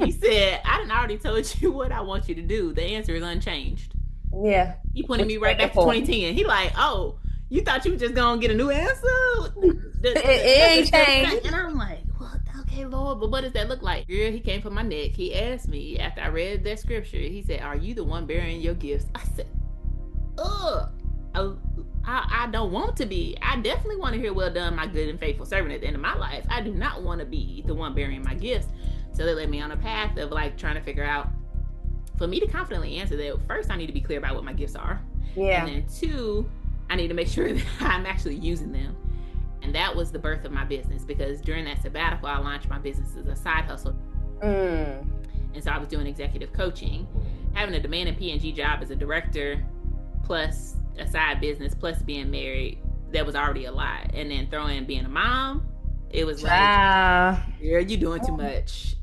He said, I done already told you what I want you to do. The answer is unchanged. Yeah. He pointed What me you right waiting back to for? 2010. He like, oh, you thought you were just gonna get a new answer? The It answer's ain't still the same. changed. And I'm like, what? Okay, Lord, but what does that look like? Girl, he came for my neck. He asked me after I read that scripture. He said, are you the one bearing your gifts? I said, ugh. I don't want to be. I definitely want to hear, well done, my good and faithful servant at the end of my life. I do not want to be the one bearing my gifts. So they led me on a path of like trying to figure out, for me to confidently answer that, first I need to be clear about what my gifts are. And Yeah. then two, I need to make sure that I'm actually using them. And that was the birth of my business, because during that sabbatical, I launched my business as a side hustle. Mm. And so I was doing executive coaching, having a demanding P&G job as a director, plus a side business, plus being married. That was already a lot. And then throw in being a mom, it was like, Child. girl, you doing too much.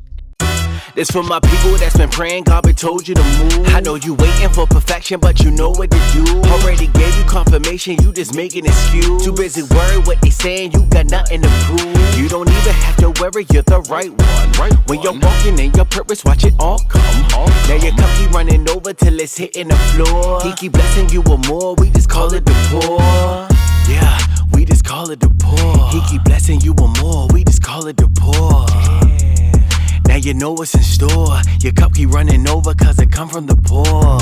This for my people that's been praying, God been told you to move. I know you waiting for perfection, but you know what to do. Already gave you confirmation, you just making excuse. Too busy worried what they saying, you got nothing to prove. You don't even have to worry, you're the right one. When you're walking in your purpose, watch it all come. Now your cup keep running over till it's hitting the floor. He keep blessing you with more, we just call it the poor. Yeah, we just call it the poor. He keep blessing you with more, we just call it the poor. Now you know what's in store. Your cup keep running over cause it come from the poor.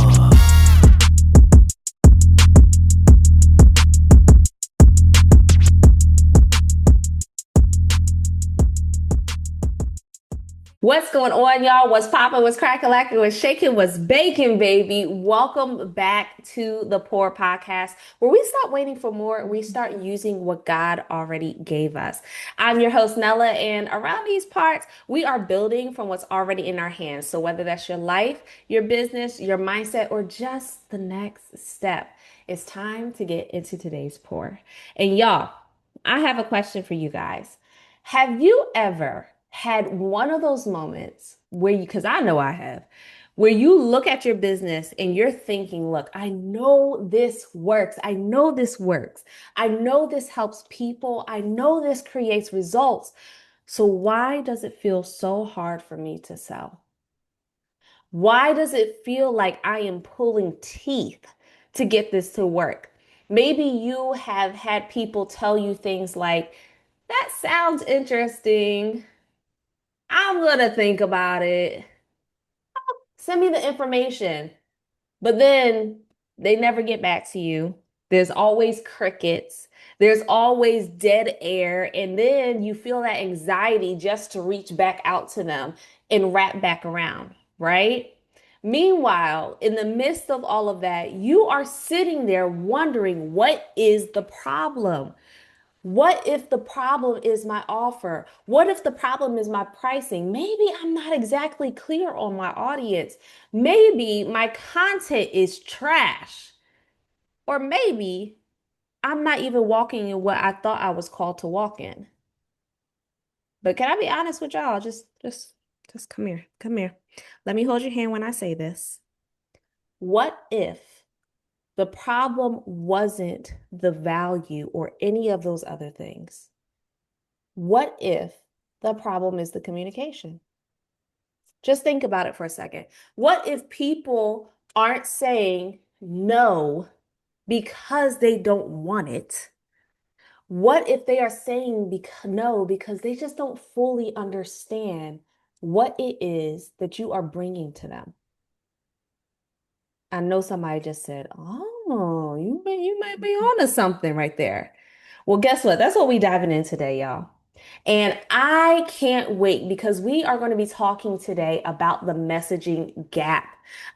What's going on, y'all? What's popping? What's cracking, lacking? What's shaking? What's baking, baby? Welcome back to the Poor Podcast, where we stop waiting for more and we start using what God already gave us. I'm your host, Nella, and around these parts, we are building from what's already in our hands. So whether that's your life, your business, your mindset, or just the next step, it's time to get into today's Poor. And y'all, I have a question for you guys. Have you ever had one of those moments where you, because I know I have, where you look at your business and you're thinking, look, I know this works. I know this works. I know this helps people. I know this creates results. So why does it feel so hard for me to sell? Why does it feel like I am pulling teeth to get this to work? Maybe you have had people tell you things like, that sounds interesting. I'm gonna think about it. Send me the information. But then they never get back to you. There's always crickets. There's always dead air. And then you feel that anxiety just to reach back out to them and wrap back around, right? Meanwhile, in the midst of all of that, you are sitting there wondering, what is the problem? What if the problem is my offer? What if the problem is my pricing? Maybe I'm not exactly clear on my audience. Maybe my content is trash. Or maybe I'm not even walking in what I thought I was called to walk in. But can I be honest with y'all? Just come here. Come here. Let me hold your hand when I say this. What if the problem wasn't the value or any of those other things? What if the problem is the communication? Just think about it for a second. What if people aren't saying no because they don't want it? What if they are saying no because they just don't fully understand what it is that you are bringing to them? I know somebody just said, "Oh, you might be onto something right there." Well, guess what? That's what we diving in today, y'all. And I can't wait because we are going to be talking today about the messaging gap.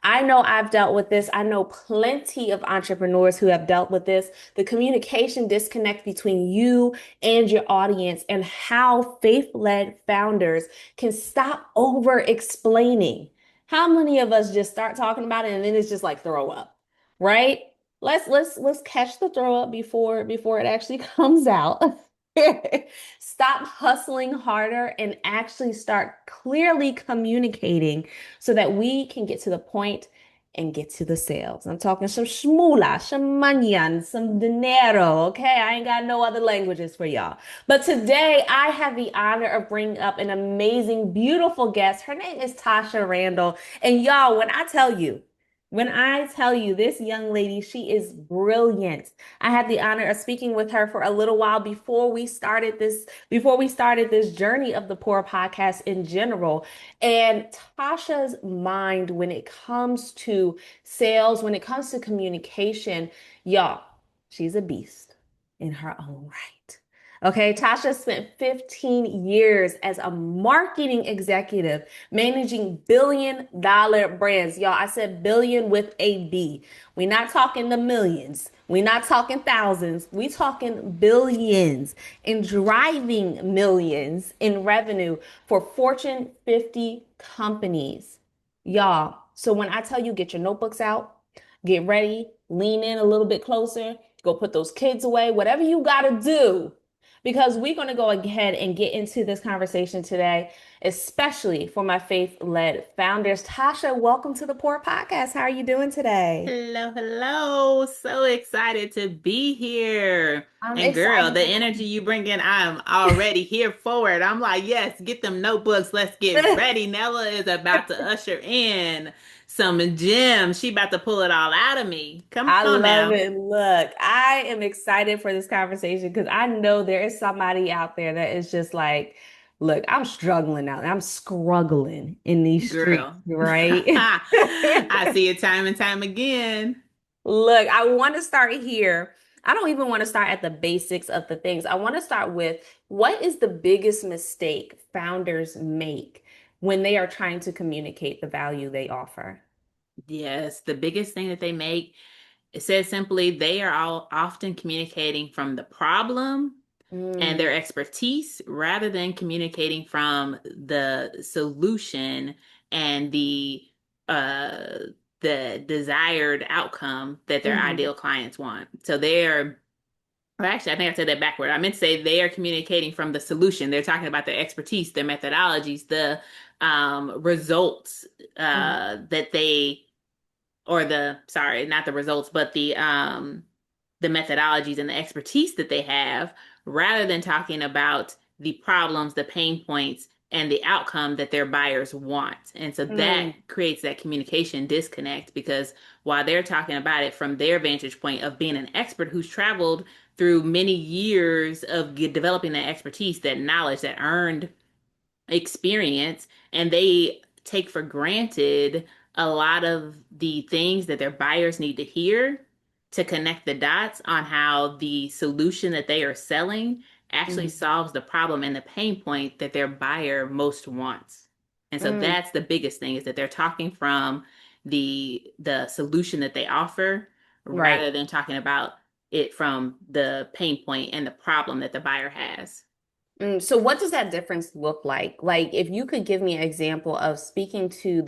I know I've dealt with this. I know plenty of entrepreneurs who have dealt with this, the communication disconnect between you and your audience, and how faith-led founders can stop over explaining. How many of us just start talking about it and then it's just like throw up, right? Let's catch the throw up before it actually comes out. Stop hustling harder and actually start clearly communicating so that we can get to the point and get to the sales. I'm talking some shmoola, some manyan, some dinero. Okay, I ain't got no other languages for y'all. But today I have the honor of bringing up an amazing, beautiful guest. Her name is Tasha Randle. And y'all, when I tell you this young lady, she is brilliant. I had the honor of speaking with her for a little while before we started this journey of the Poor Podcast in general. And Tasha's mind when it comes to sales, when it comes to communication, y'all, she's a beast in her own right. Okay, Tasha spent 15 years as a marketing executive managing billion-dollar brands. Y'all, I said billion with a B. We're not talking the millions. We're not talking thousands. We talking billions and driving millions in revenue for Fortune 50 companies. Y'all, so when I tell you get your notebooks out, get ready, lean in a little bit closer, go put those kids away, whatever you got to do, because we're going to go ahead and get into this conversation today, especially for my faith-led founders. Tasha, welcome to the Poor Podcast. How are you doing today? Hello, hello. So excited to be here. I'm And girl, excited the to energy you bring in, I'm already here for it. I'm like, yes, get them notebooks. Let's get have ready. Nella is about to usher in some gems. She about to pull it all out of me. Come I on love now. it. Look, I am excited for this conversation because I know there is somebody out there that is just like, look, I'm struggling out. I'm struggling in these streets, Girl. right? I see it time and time again. Look, I want to start here. I don't even want to start at the basics of the things. I want to start with what is the biggest mistake founders make when they are trying to communicate the value they offer? Yes, the biggest thing that they make, it says simply, they are all often communicating from the problem and Mm, their expertise rather than communicating from the solution and uh the desired outcome that their mhm, ideal clients want. So they're or actually, I think I said that backward. I meant to say they are communicating from the solution. They're talking about their expertise, their methodologies, the results mhm, that they or the sorry, not the results, but the methodologies and the expertise that they have, rather than talking about the problems, the pain points, and the outcome that their buyers want. And so that mm, creates that communication disconnect because while they're talking about it from their vantage point of being an expert who's traveled through many years of developing that expertise, that knowledge, that earned experience, and they take for granted a lot of the things that their buyers need to hear to connect the dots on how the solution that they are selling actually mhm, solves the problem and the pain point that their buyer most wants. And so mm. that's the biggest thing is that they're talking from the solution that they offer Right. rather than talking about it from the pain point and the problem that the buyer has. So what does that difference look like? Like if you could give me an example of speaking to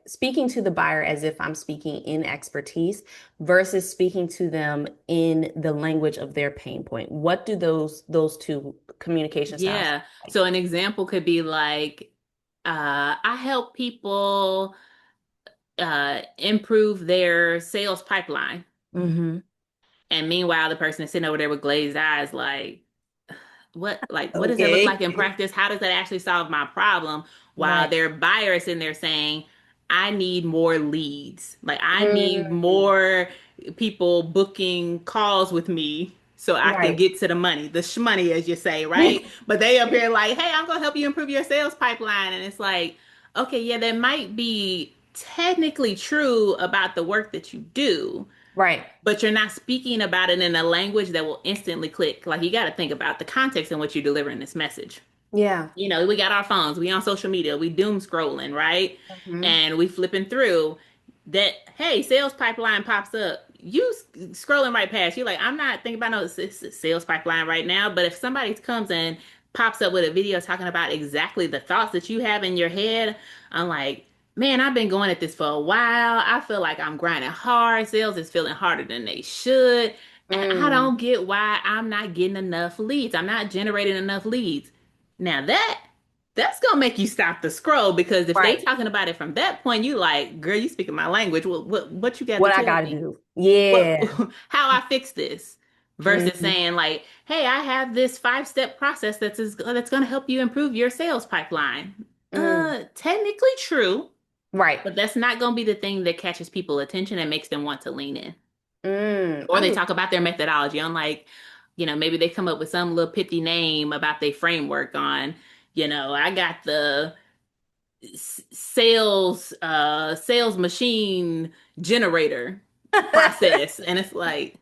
speaking to the buyer as if I'm speaking in expertise versus speaking to them in the language of their pain point. What do those two communication styles Yeah. look So an example could be like, I help people improve their sales pipeline. like? Mm-hmm. And meanwhile, the person is sitting over there with glazed eyes, what does that look like Okay. in practice? How does that actually solve my problem? While Right. their buyer is in there saying, I need more leads. Like I need Mm, more people booking calls with me so I can right. get to the money, the shmoney, as you say, right? But they up here like, hey, I'm gonna help you improve your sales pipeline. And it's like, okay, yeah, that might be technically true about the work that you do, Right. but you're not speaking about it in a language that will instantly click. Like you got to think about the context in which you're delivering this message. Yeah. You know, we got our phones, we on social media, we doom scrolling, right? Hmm. And we flipping through that, hey, sales pipeline pops up. You scrolling right past, you're like, I'm not thinking about no sales pipeline right now. But if somebody comes and pops up with a video talking about exactly the thoughts that you have in your head, I'm like, man, I've been going at this for a while. I feel like I'm grinding hard. Sales is feeling harder than they should. And I Mm, don't get why I'm not getting enough leads. I'm not generating enough leads. Now that that's gonna make you stop the scroll because if they Right. talking about it from that point, you like, girl, you speaking my language. What you got to What I tell gotta me? do. What Yeah. how I fix this? Versus Hmm. saying like, hey, I have this 5-step process that's gonna help you improve your sales pipeline. Mm. Technically true, Right. but that's not gonna be the thing that catches people attention and makes them want to lean in. Mm. Or they talk about their methodology on like, maybe they come up with some little pithy name about their framework on, I got the sales machine generator process. And it's like,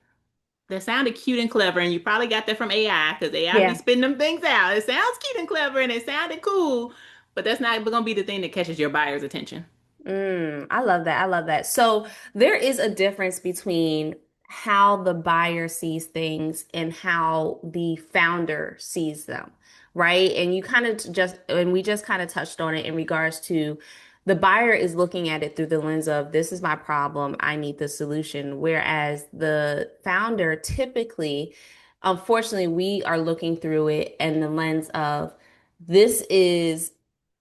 that sounded cute and clever, and you probably got that from AI because AI be Yeah. spitting them things out. It sounds cute and clever and it sounded cool, but that's not gonna be the thing that catches your buyer's attention. I love that. I love that. So there is a difference between how the buyer sees things and how the founder sees them, right? And we just kind of touched on it in regards to the buyer is looking at it through the lens of this is my problem, I need the solution. Whereas the founder typically, unfortunately, we are looking through it and the lens of this is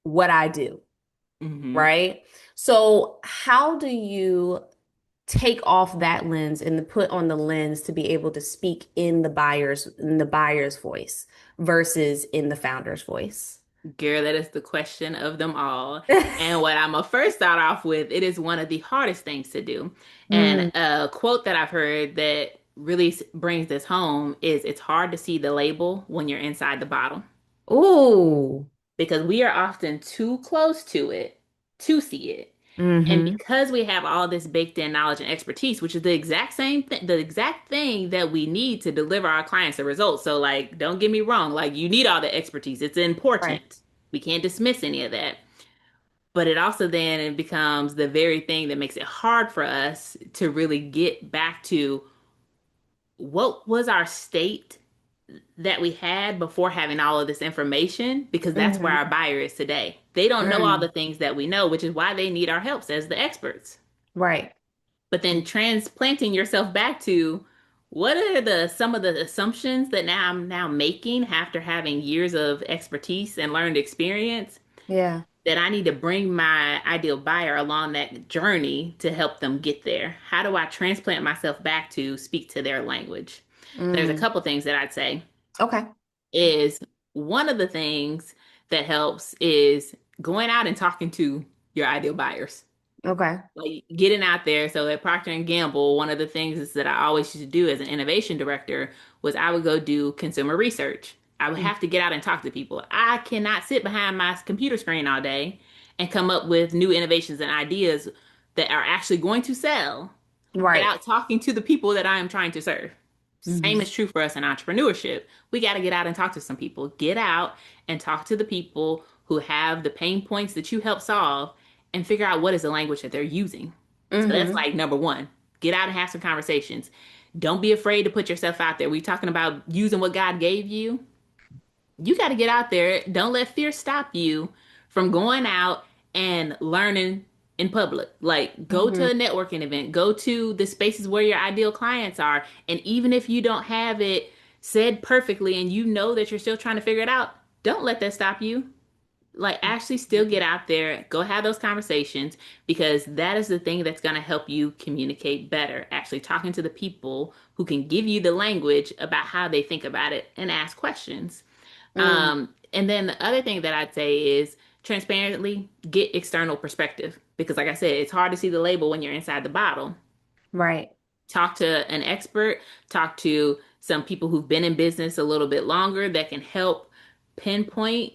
what I do, Hmm. right? So, how do you take off that lens and put on the lens to be able to speak in the buyer's voice versus in the founder's voice? Girl, that is the question of them all. And what I'm gonna first start off with, it is one of the hardest things to do. And Mm. a quote that I've heard that really brings this home is it's hard to see the label when you're inside the bottle Ooh. because we are often too close to it to see it. And Mm-hmm. because we have all this baked in knowledge and expertise, which is the exact same thing, the exact thing that we need to deliver our clients the results. So, like, don't get me wrong, like, you need all the expertise, it's Right. important. We can't dismiss any of that. But it also then it becomes the very thing that makes it hard for us to really get back to what was our state that we had before having all of this information, because that's where Mm-hmm. our buyer is today. They don't know all Mm. the things that we know, which is why they need our help as the experts. Right. But then transplanting yourself back to what are the some of the assumptions that now I'm now making after having years of expertise and learned experience Yeah. that I need to bring my ideal buyer along that journey to help them get there. How do I transplant myself back to speak to their language? There's a Mm. couple things that I'd say Okay. is one of the things that helps is going out and talking to your ideal buyers, Okay. like getting out there. So at Procter and Gamble, one of the things is that I always used to do as an innovation director was I would go do consumer research. I would Mm. have to get out and talk to people. I cannot sit behind my computer screen all day and come up with new innovations and ideas that are actually going to sell Right. without talking to the people that I am trying to serve. Same Mm-hmm. is true for us in entrepreneurship. We got to get out and talk to some people. Get out and talk to the people who have the pain points that you help solve and figure out what is the language that they're using. So that's Mm-hmm. like number one. Get out and have some conversations. Don't be afraid to put yourself out there. We're talking about using what God gave you. You got to get out there. Don't let fear stop you from going out and learning in public. Like, go to Mm-hmm. a networking event, go to the spaces where your ideal clients are. And even if you don't have it said perfectly and you know that you're still trying to figure it out, don't let that stop you. Like, actually, still get out there, go have those conversations because that is the thing that's going to help you communicate better. Actually, talking to the people who can give you the language about how they think about it and ask questions. Mm. And then the other thing that I'd say is transparently get external perspective because, like I said, it's hard to see the label when you're inside the bottle. Right. Talk to an expert, talk to some people who've been in business a little bit longer that can help pinpoint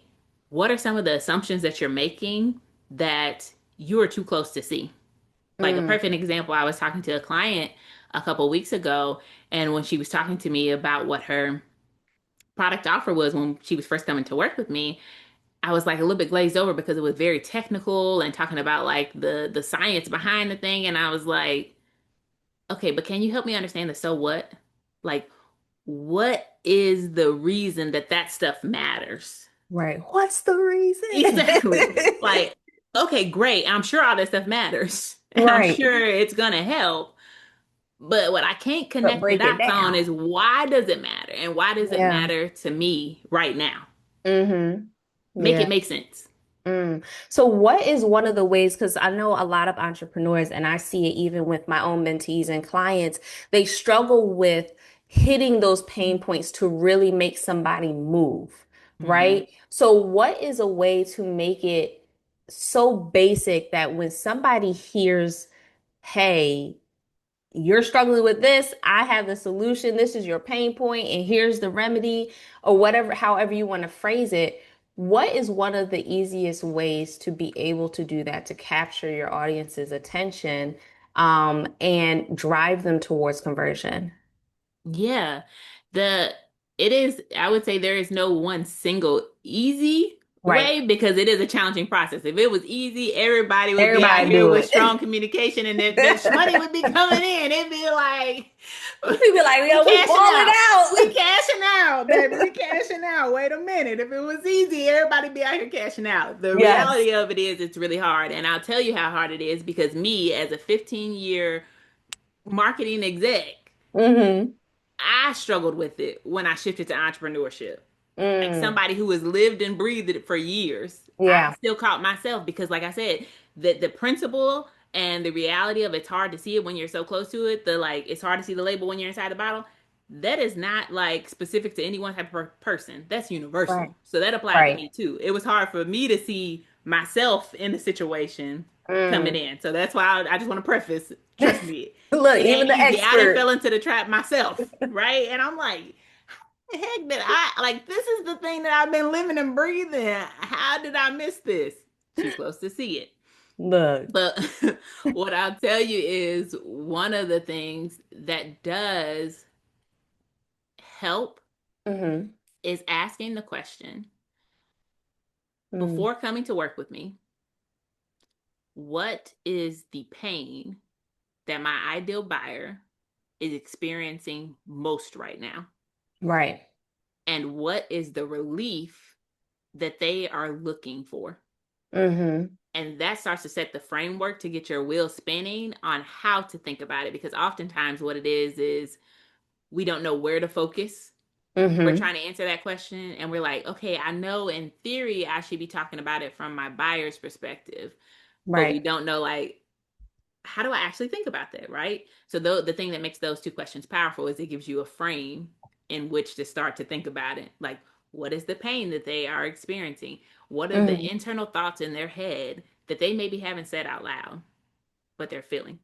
what are some of the assumptions that you're making that you are too close to see. Like a Mm. perfect example, I was talking to a client a couple weeks ago, and when she was talking to me about what her product offer was when she was first coming to work with me, I was like a little bit glazed over because it was very technical and talking about like the science behind the thing. And I was like, okay, but can you help me understand the so what? Like, what is the reason that that stuff matters? Right. What's the reason? Exactly. Like, okay, great. I'm sure all that stuff matters. And I'm Right. sure it's gonna help. But what I can't But connect the break it dots on down. is why does it matter? And why does it Yeah. matter to me right now? Mm-hmm. Make Yeah. it make sense. Mm. So what is one of the ways, because I know a lot of entrepreneurs, and I see it even with my own mentees and clients, they struggle with hitting those pain points to really make somebody move, Hmm. right? So what is a way to make it so basic that when somebody hears, hey, you're struggling with this, I have the solution, this is your pain point, and here's the remedy, or whatever, however you want to phrase it. What is one of the easiest ways to be able to do that to capture your audience's attention, and drive them towards conversion? Yeah. The it is, I would say there is no one single easy Right. way because it is a challenging process. If it was easy, everybody would be out Everybody here do with it. strong communication and the money would be coming in. It'd be like People like, we yo, we cashing falling out. We out. cashing out, baby. We cashing out. Wait a minute. If it was easy, everybody be out here cashing out. The Yes. reality of it is it's really hard. And I'll tell you how hard it is because me as a 15-year marketing exec, Mm-hmm. I struggled with it when I shifted to entrepreneurship. Like Mm. somebody who has lived and breathed it for years, I Yeah. still caught myself because, like I said, the principle and the reality of it's hard to see it when you're so close to it. The like, it's hard to see the label when you're inside the bottle. That is not like specific to any one type of person. That's Right. universal. So that applied to Right. me too. It was hard for me to see myself in the situation coming Mm. in. So that's why I just want to preface, trust me, Look, it even ain't the easy. I done expert. fell into the trap myself, right? And I'm like, the heck did I like? This is the thing that I've been living and breathing. How did I miss this? Too close to see it. Look. But what I'll tell you is one of the things that does help Mm-hmm. is asking the question Mm. before coming to work with me, what is the pain that my ideal buyer is experiencing most right now? Right. And what is the relief that they are looking for? Mm-hmm. And that starts to set the framework to get your wheel spinning on how to think about it. Because oftentimes, what it is we don't know where to focus. We're Mm-hmm. trying to answer that question, and we're like, okay, I know in theory I should be talking about it from my buyer's perspective, but we Right. don't know, like, how do I actually think about that, right? So the thing that makes those two questions powerful is it gives you a frame in which to start to think about it. Like, what is the pain that they are experiencing? What are the Mm. internal thoughts in their head that they maybe haven't said out loud, but they're feeling?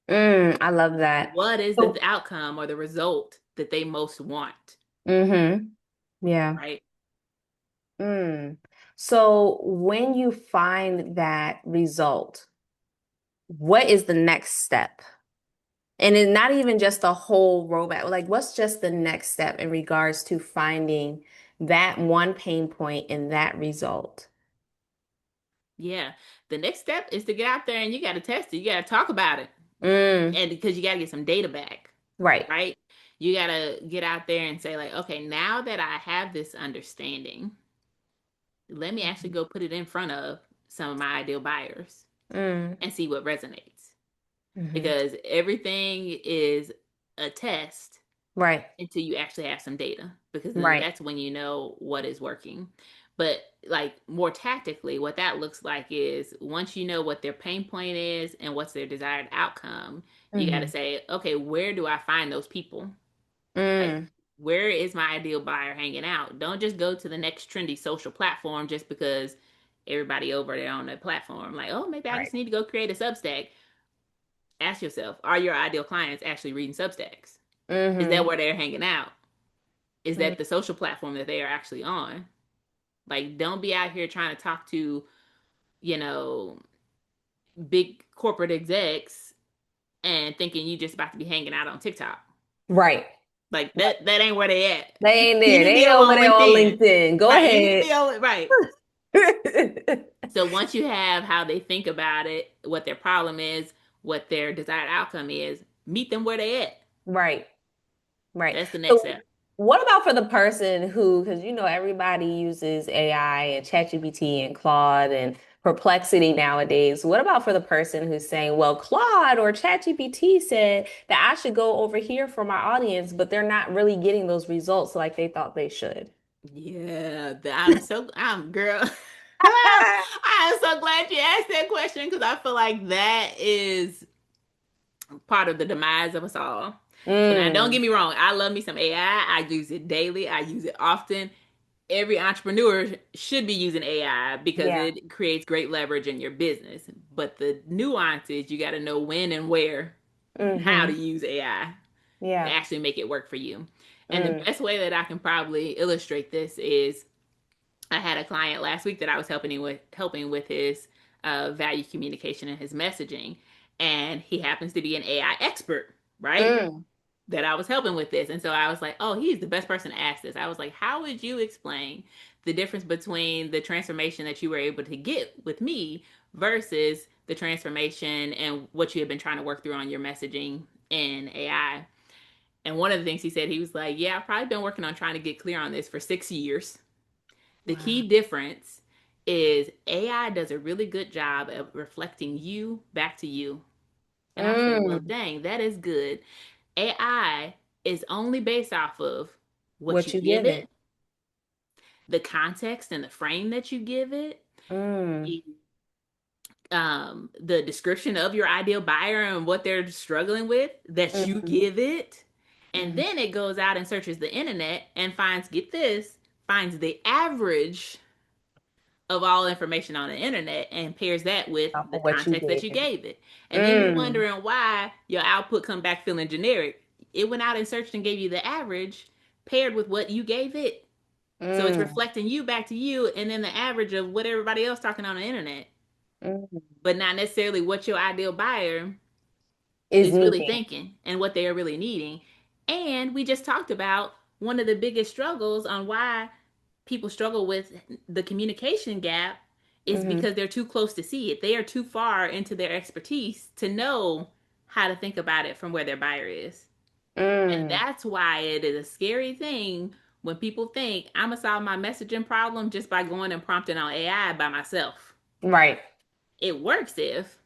I love that. What is the So, outcome or the result that they most want, mm-hmm. Yeah. right? Mm. So when you find that result, what is the next step? And it's not even just a whole roadmap. Like, what's just the next step in regards to finding that one pain point in that result? Yeah. The next step is to get out there and you got to test it. You got to talk about it. Mm, And because you got to get some data back, right. right? You got to get out there and say, like, okay, now that I have this understanding, let me actually go put it in front of some of my ideal buyers Mm, and see what resonates. hmm. Because everything is a test Right. until you actually have some data, because then Right. that's when you know what is working. But like more tactically, what that looks like is once you know what their pain point is and what's their desired outcome, you got to Hmm. say, okay, where do I find those people? Like, Mm, where is my ideal buyer hanging out? Don't just go to the next trendy social platform just because everybody over there on that platform. Like, oh, maybe I right. just need to go create a Substack. Ask yourself, are your ideal clients actually reading Substacks? Is that Mm-hmm. where they're hanging out? Is Mm, that the social platform that they are actually on? Like, don't be out here trying to talk to, you know, big corporate execs and thinking you just about to be hanging out on TikTok. right. Like that ain't where they at. They ain't You there. need to be They over over on there on LinkedIn. LinkedIn. Go Right. You need to ahead. be over right. So once you have how they think about it, what their problem is, what their desired outcome is, meet them where they at. Right. Right. That's the next So step. what about for the person who, because everybody uses AI and ChatGPT and Claude and Perplexity nowadays. What about for the person who's saying, well, Claude or ChatGPT said that I should go over here for my audience, but they're not really getting those results like they thought they should? Yeah, I'm girl. I am so glad you asked that question because I feel like that is part of the demise of us all. So now, don't Mm, get me wrong. I love me some AI. I use it daily. I use it often. Every entrepreneur should be using AI because yeah. it creates great leverage in your business. But the nuance is you got to know when and where and how to Mm-hmm. use AI to Yeah. actually make it work for you. And the Mm, best way that I can probably illustrate this is I had a client last week that I was helping with his value communication and his messaging, and he happens to be an AI expert, right? mm, That I was helping with this, and so I was like, "Oh, he's the best person to ask this." I was like, "How would you explain the difference between the transformation that you were able to get with me versus the transformation and what you have been trying to work through on your messaging in AI?" And one of the things he said, he was like, "Yeah, I've probably been working on trying to get clear on this for 6 years. The wow. key difference is AI does a really good job of reflecting you back to you." And I said, "Well, Mm, dang, that is good. AI is only based off of what what you you give give it. it, the context and the frame that you give it, Mm, the the description of your ideal buyer and what they're struggling with that you mm, give it. And mm. then it goes out and searches the internet and finds, get this, finds the average of all information on the internet and pairs that with Off the of what you context that gave you it. gave it. And then you're Mm, wondering why your output come back feeling generic. It went out and searched and gave you the average paired with what you gave it. So it's mm, reflecting you back to you and then the average of what everybody else talking on the internet, mm. but not necessarily what your ideal buyer Is is really needing. thinking and what they are really needing. And we just talked about one of the biggest struggles on why people struggle with the communication gap is Mm-hmm. because they're too close to see it. They are too far into their expertise to know how to think about it from where their buyer is. And Mm, that's why it is a scary thing when people think I'm gonna solve my messaging problem just by going and prompting on AI by myself. right. It works if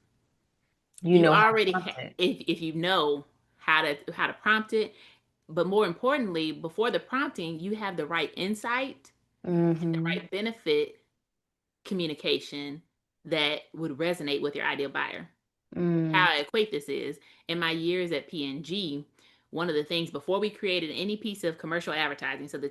You you know how to already prompt it. if you know how to prompt it, but more importantly, before the prompting, you have the right insight and the Mm-hmm. right benefit communication that would resonate with your ideal buyer. How Mm, I equate this is in my years at P&G, one of the things before we created any piece of commercial advertising, so the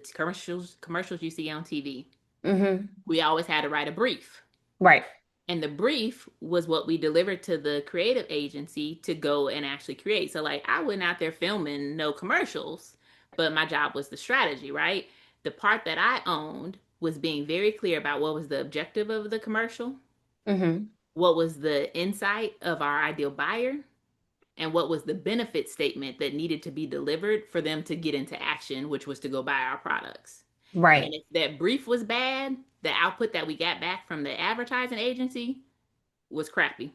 commercials you see on TV, mm-hmm. we always had to write a brief. Right. And the brief was what we delivered to the creative agency to go and actually create. So like I went out there filming no commercials, but my job was the strategy, right? The part that I owned was being very clear about what was the objective of the commercial, Mm-hmm. what was the insight of our ideal buyer, and what was the benefit statement that needed to be delivered for them to get into action, which was to go buy our products. Right. And if that brief was bad, the output that we got back from the advertising agency was crappy.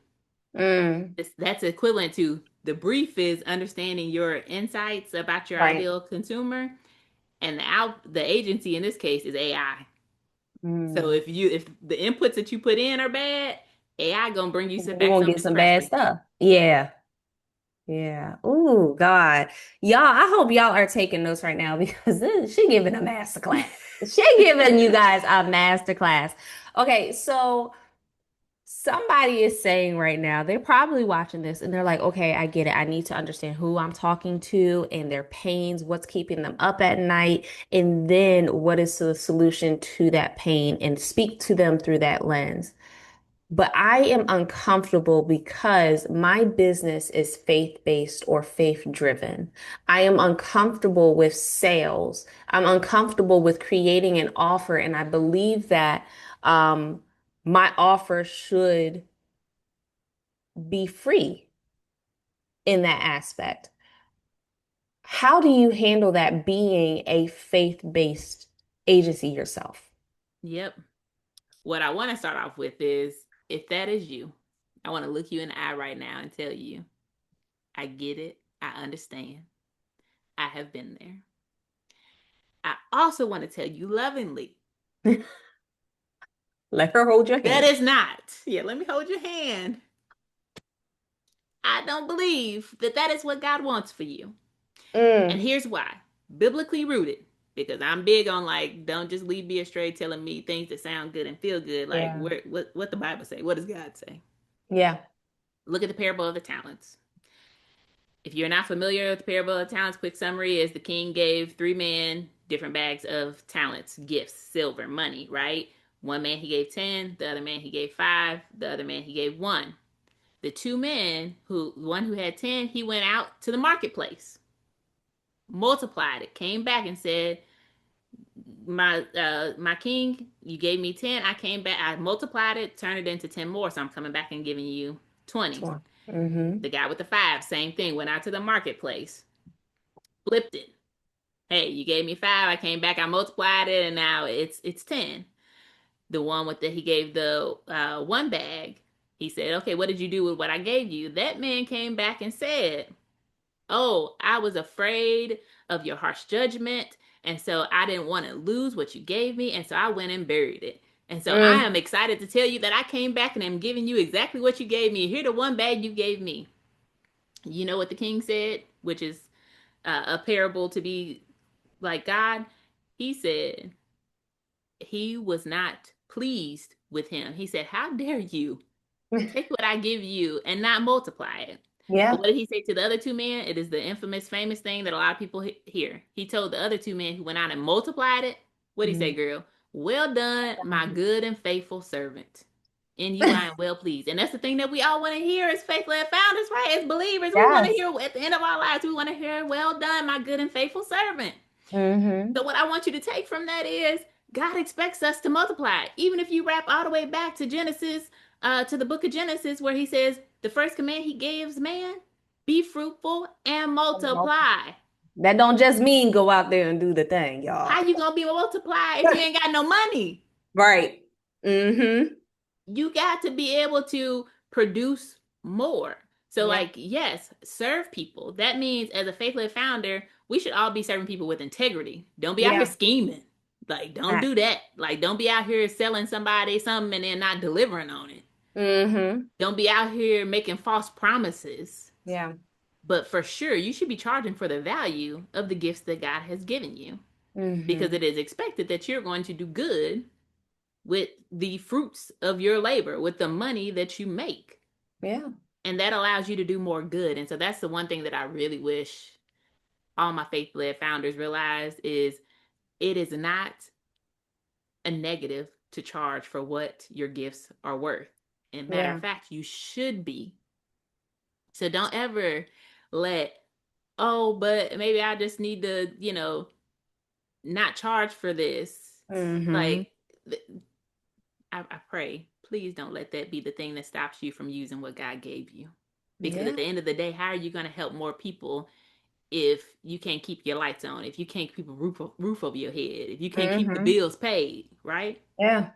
Mm, That's equivalent to the brief is understanding your insights about your right. ideal consumer, and the agency in this case is AI. So Mm. if the inputs that you put in are bad, AI gonna bring you We're back gonna get something some bad crappy. stuff. Yeah. Yeah. Ooh, God. Y'all, I hope y'all are taking notes right now because she giving a master class. She giving you guys a master class. Okay, so somebody is saying right now, they're probably watching this and they're like, okay, I get it. I need to understand who I'm talking to and their pains, what's keeping them up at night, and then what is the solution to that pain and speak to them through that lens. But I am uncomfortable because my business is faith-based or faith-driven. I am uncomfortable with sales. I'm uncomfortable with creating an offer, and I believe that my offer should be free in that aspect. How do you handle that being a faith-based agency yourself? Yep. What I want to start off with is if that is you, I want to look you in the eye right now and tell you, I get it. I understand. I have been there. I also want to tell you lovingly Let her hold your that hand. is not, yeah, let me hold your hand. I don't believe that that is what God wants for you. And Mm, here's why biblically rooted. because I'm big on like, don't just lead me astray telling me things that sound good and feel good. Like, Yeah. what the Bible say? What does God say? Yeah. Look at the parable of the talents. If you're not familiar with the parable of the talents, quick summary is the king gave 3 men different bags of talents, gifts, silver, money, right? One man he gave 10, the other man he gave 5, the other man he gave 1. The 2 men, one who had 10, he went out to the marketplace, multiplied it, came back and said, my king, you gave me 10. I came back, I multiplied it, turned it into 10 more. So I'm coming back and giving you 20. Mm-hmm. The guy with the 5, same thing, went out to the marketplace, flipped it. Hey, you gave me 5, I came back, I multiplied it, and now it's 10. The one with he gave the 1 bag, he said, okay, what did you do with what I gave you? That man came back and said, oh, I was afraid of your harsh judgment. And so I didn't want to lose what you gave me. And so I went and buried it. And so I am excited to tell you that I came back and am giving you exactly what you gave me. Here, the 1 bag you gave me. You know what the king said, which is a parable to be like God? He said he was not pleased with him. He said, how dare you take what I give you and not multiply it? But Yeah. what did he say to the other 2 men? It is the infamous, famous thing that a lot of people hear. He told the other 2 men who went out and multiplied it, what did he say, girl? Well done, my good and faithful servant. In you I am well pleased. And that's the thing that we all want to hear as faith-led founders, right? As believers, we want to Yes. hear at the end of our lives, we want to hear, well done, my good and faithful servant. Mm-hmm. So what I want you to take from that is God expects us to multiply. Even if you wrap all the way back to Genesis, to the book of Genesis, where he says the first command he gives man, be fruitful and multiply. That don't just mean go out there and do the thing, y'all. How you gonna be multiply if you ain't got no money? Right. Mm-hmm. You got to be able to produce more. So, Yeah. like, yes, serve people. That means as a faith-led founder, we should all be serving people with integrity. Don't be out here Yeah. scheming. Like, don't do that. Like, don't be out here selling somebody something and then not delivering on it. Mm-hmm. Don't be out here making false promises. Yeah. But for sure, you should be charging for the value of the gifts that God has given you, because Mm-hmm. it is expected that you're going to do good with the fruits of your labor, with the money that you make. Yeah. And that allows you to do more good. And so that's the one thing that I really wish all my faith-led founders realize is it is not a negative to charge for what your gifts are worth. And matter of fact, you should be. So don't ever let, oh, but maybe I just need to, not charge for this. Mm-hmm. Like, I pray, please don't let that be the thing that stops you from using what God gave you. Because Yeah. at the end of the day, how are you going to help more people if you can't keep your lights on, if you can't keep a roof over your head, if you can't keep the Mm-hmm. bills paid, right? Yeah.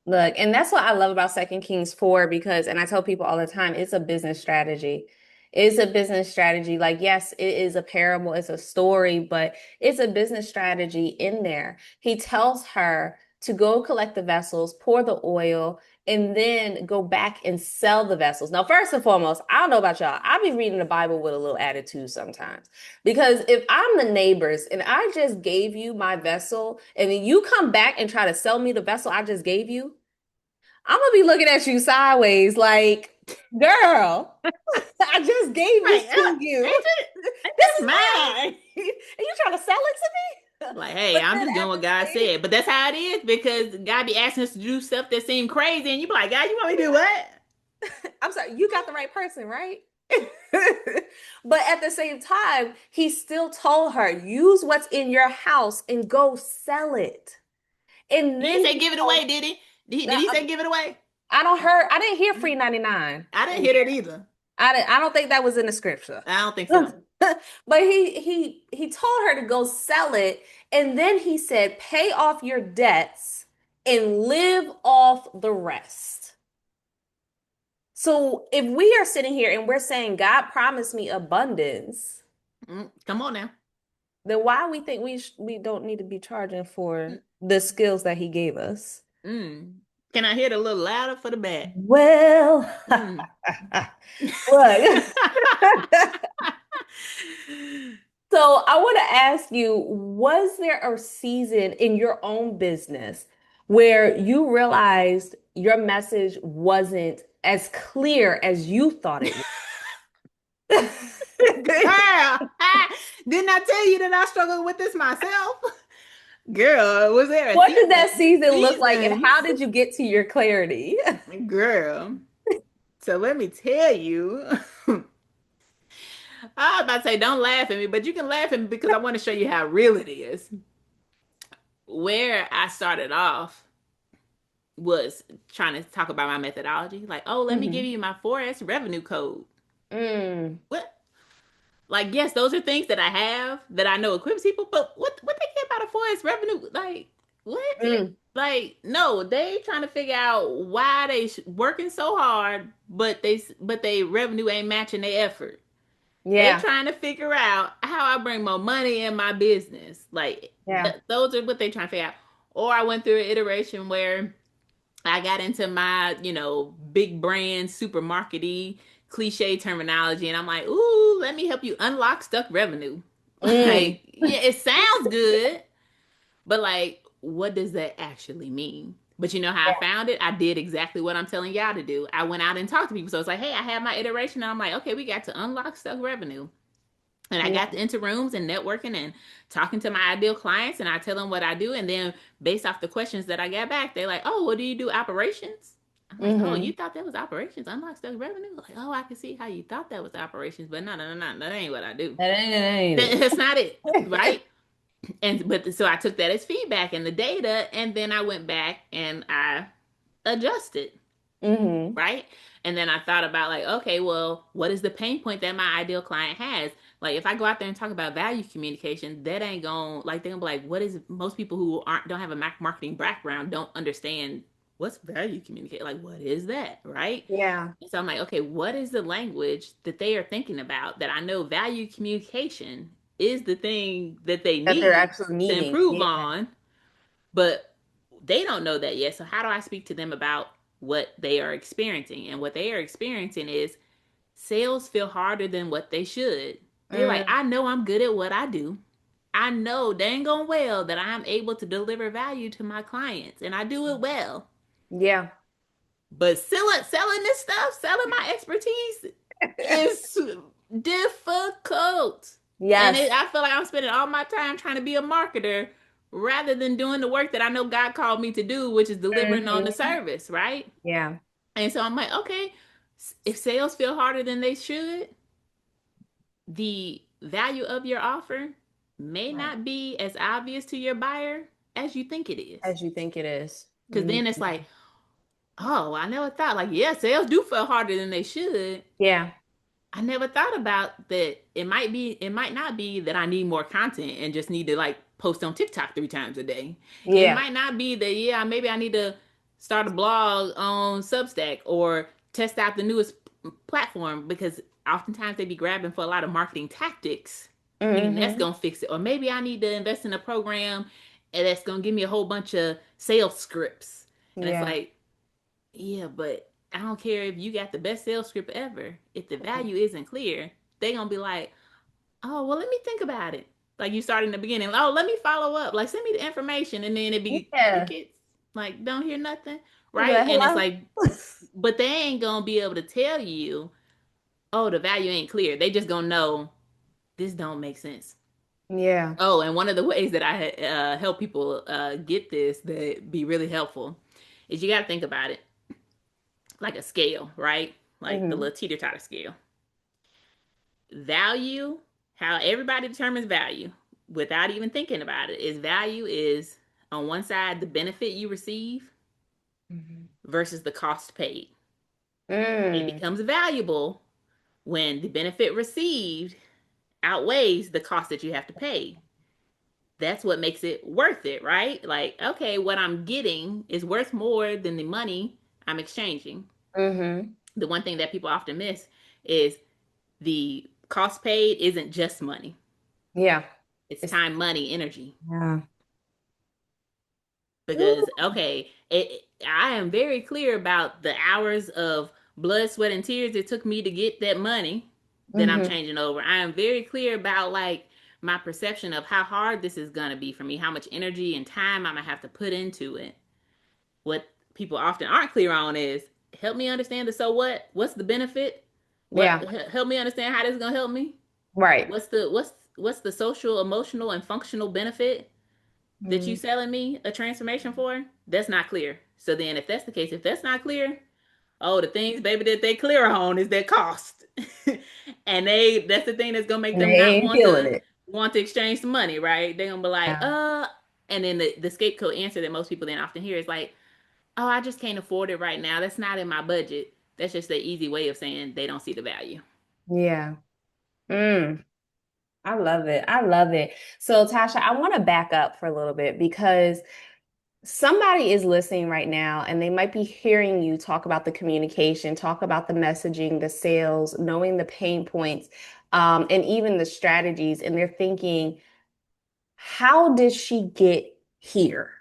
Look, and that's what I love about Second Kings 4 because, and I tell people all the time, it's a business strategy. It's a business strategy. Like, yes, it is a parable, it's a story, but it's a business strategy in there. He tells her to go collect the vessels, pour the oil, and then go back and sell the vessels. Now, first and foremost, I don't know about y'all. I be reading the Bible with a little attitude sometimes. Because if I'm the neighbors and I just gave you my vessel, and then you come back and try to sell me the vessel I just gave you, I'm gonna be looking at you sideways like, girl, I just gave Like, this to you. ain't This this is mine? mine. And you trying to sell it to me? Like, hey, But I'm then just doing at what the God same, said. But that's how it is, because God be asking us to do stuff that seem crazy, and you be like, God, you want me to do what? I'm sorry, you got the right person, right? But at the same time, he still told her, use what's in your house and go sell it. And He didn't then say he give it told, away, did he? Did now, he say give it away? I didn't hear free 99 I didn't in hear that there. either. I don't think that was in the scripture. I don't think so. But he told her to go sell it, and then he said, "Pay off your debts and live off the rest." So if we are sitting here and we're saying God promised me abundance, Come on now. then why we think we don't need to be charging for the skills that he gave us? Mm. Can I hear it a little louder for the bad? Well, Mm. look. So I want to ask you, was there a season in your own business where you realized your message wasn't as clear as you thought it was? Girl, didn't I tell you that I struggled with this myself? Girl, was there a What did that season? season look like, and Seasons. how did you get to your clarity? Girl. So let me tell you. I was about to say, don't laugh at me, but you can laugh at me because I want to show you how real it is. Where I started off was trying to talk about my methodology. Like, oh, let me give Hmm. you my 4S revenue code. Mm, What? Like, yes, those are things that I have that I know equips people, but what they care about a 4S revenue? Like, what? mm, Like, no, they trying to figure out why they working so hard, but they revenue ain't matching their effort. They yeah, trying to figure out how I bring more money in my business. Like, yeah. those are what they trying to figure out. Or I went through an iteration where I got into my, big brand, supermarkety, cliche terminology, and I'm like, ooh, let me help you unlock stuck revenue. Mm, Like, yeah, it sounds good, but like, what does that actually mean? But you know how I yeah, found it? I did exactly what I'm telling y'all to do. I went out and talked to people. So it's like, hey, I have my iteration. And I'm like, okay, we got to unlock stuck revenue. And I got yeah. into rooms and networking and talking to my ideal clients, and I tell them what I do. And then based off the questions that I got back, they're like, oh, well, do you do operations? I'm like, oh, you Hmm. thought that was operations? Unlock stuff revenue? Like, oh, I can see how you thought that was operations, but no, no, no, no, that ain't what I do. That That's not it, ain't right? And but so I took that as feedback and the data, and then I went back and I adjusted, it. Hmm. right? And then I thought about like, okay, well, what is the pain point that my ideal client has? Like if I go out there and talk about value communication, that ain't going like they're gonna be like, what is most people who aren't don't have a marketing background don't understand what's value communicate like what is that, right? Yeah, So I'm like, okay, what is the language that they are thinking about that I know value communication is the thing that they that they're need actually to needing. improve Yeah. on, but they don't know that yet. So how do I speak to them about what they are experiencing? And what they are experiencing is sales feel harder than what they should. They're like, Mm, I know I'm good at what I do. I know dang on well that I'm able to deliver value to my clients and I do it well. yeah. But selling this stuff, selling my expertise is difficult. And Yes. I feel like I'm spending all my time trying to be a marketer rather than doing the work that I know God called me to do, which is delivering on the Hmm. service, right? Yeah. And so I'm like, okay, if sales feel harder than they should, the value of your offer may Right. not be as obvious to your buyer as you think it is. As you think it is. Because Mhm. then it's like, oh, I never thought, like, yeah, sales do feel harder than they should. Yeah. I never thought about that. It might not be that I need more content and just need to like post on TikTok 3 times a day. It Yeah. might not be that, yeah, maybe I need to start a blog on Substack or test out the newest platform because oftentimes they be grabbing for a lot of marketing tactics, thinking that's Hmm. going to fix it. Or maybe I need to invest in a program and that's going to give me a whole bunch of sales scripts. And it's Yeah. like, yeah, but I don't care if you got the best sales script ever. If the value isn't clear, they gonna be like, oh, well, let me think about it. Like you start in the beginning, oh, let me follow up. Like send me the information, and then it be Yeah. crickets. Like don't hear nothing, You'll be right? like, And it's hello. like, but they ain't gonna be able to tell you, oh, the value ain't clear. They just gonna know this don't make sense. Yeah. Oh, and one of the ways that I help people get this that be really helpful is you got to think about it like a scale, right? Like the Hmm. little teeter totter scale. Value, how everybody determines value without even thinking about it, is value is on one side the benefit you receive Hmm. versus the cost paid. It Mm. becomes valuable when the benefit received outweighs the cost that you have to pay. That's what makes it worth it, right? Like, okay, what I'm getting is worth more than the money I'm exchanging. Hmm. The one thing that people often miss is the cost paid isn't just money. Yeah. It's It's time, money, energy. yeah. Because Ooh. I am very clear about the hours of blood, sweat, and tears it took me to get that money that I'm Hmm. changing over. I am very clear about like my perception of how hard this is going to be for me, how much energy and time I'm going to have to put into it. What people often aren't clear on is help me understand the so what? What's the benefit? What Yeah. help me understand how this is going to help me? Right. What's the social, emotional and functional benefit that you Mm. selling me a transformation for? That's not clear. So then if that's the case, if that's not clear, oh, the things, baby, that they clear on is their cost. And that's the thing that's gonna make And them they not ain't want feeling to it. exchange some money, right? They're gonna be like, Yeah. and then the scapegoat answer that most people then often hear is like, oh, I just can't afford it right now. That's not in my budget. That's just the easy way of saying they don't see the value. Yeah. Mm. I love it. I love it. So, Tasha, I want to back up for a little bit because somebody is listening right now and they might be hearing you talk about the communication, talk about the messaging, the sales, knowing the pain points, and even the strategies. And they're thinking, how did she get here?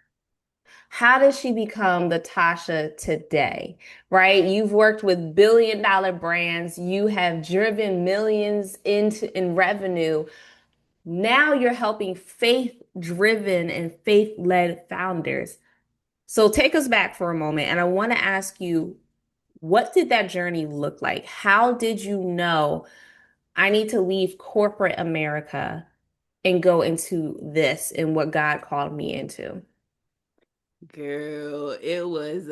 How does she become the Tasha today? Right? You've worked with billion-dollar brands, you have driven millions in revenue. Now you're helping faith-driven and faith-led founders. So take us back for a moment, and I want to ask you, what did that journey look like? How did you know I need to leave corporate America and go into this and what God called me into? Girl, it was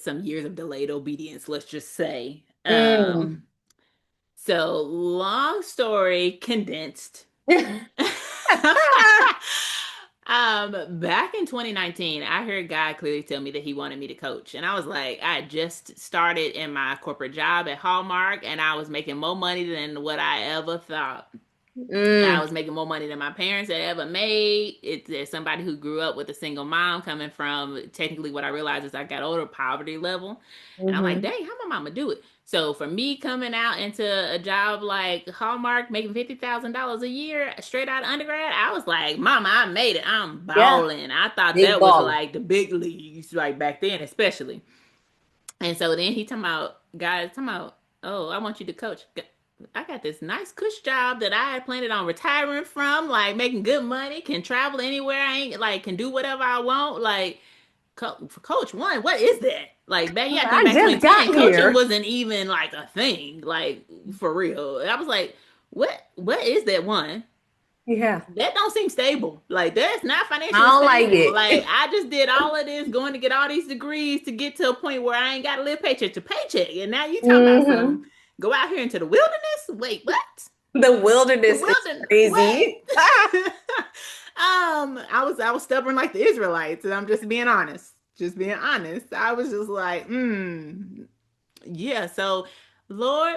some years of delayed obedience, let's just say. Mm. So long story condensed. Back in 2019, I heard God clearly tell me that He wanted me to coach, and I was like, I just started in my corporate job at Hallmark, and I was making more money than what I ever thought. I Mm. was making more money than my parents had ever made. It's as somebody who grew up with a single mom, coming from technically what I realized as I got older, poverty level. And I'm like, Hmm. dang, how my mama do it? So for me coming out into a job like Hallmark, making $50,000 a year straight out of undergrad, I was like, Mama, I made it. I'm Yeah, balling. I thought big that was baller. like the big leagues, like back then, especially. And so then he talking about, guys, talking about, oh, I want you to coach. I got this nice cush job that I had planned on retiring from, like making good money, can travel anywhere. I ain't like can do whatever I want. Like Coach One, what is that? Like back, you got to think I back just got 2010. Coaching here. wasn't even like a thing, like for real. I was like, what is that one? Yeah, That don't seem stable. Like that's not I financially don't like stable. Like it. I just did all of this, going to get all these degrees to get to a point where I ain't got to live paycheck to paycheck, and now you talking about some Hmm. go out here into the wilderness. Wait, what? The The wilderness is wilderness. crazy. What? I was stubborn like the Israelites, and I'm just being honest. Just being honest. I was just like, yeah. So, Lord,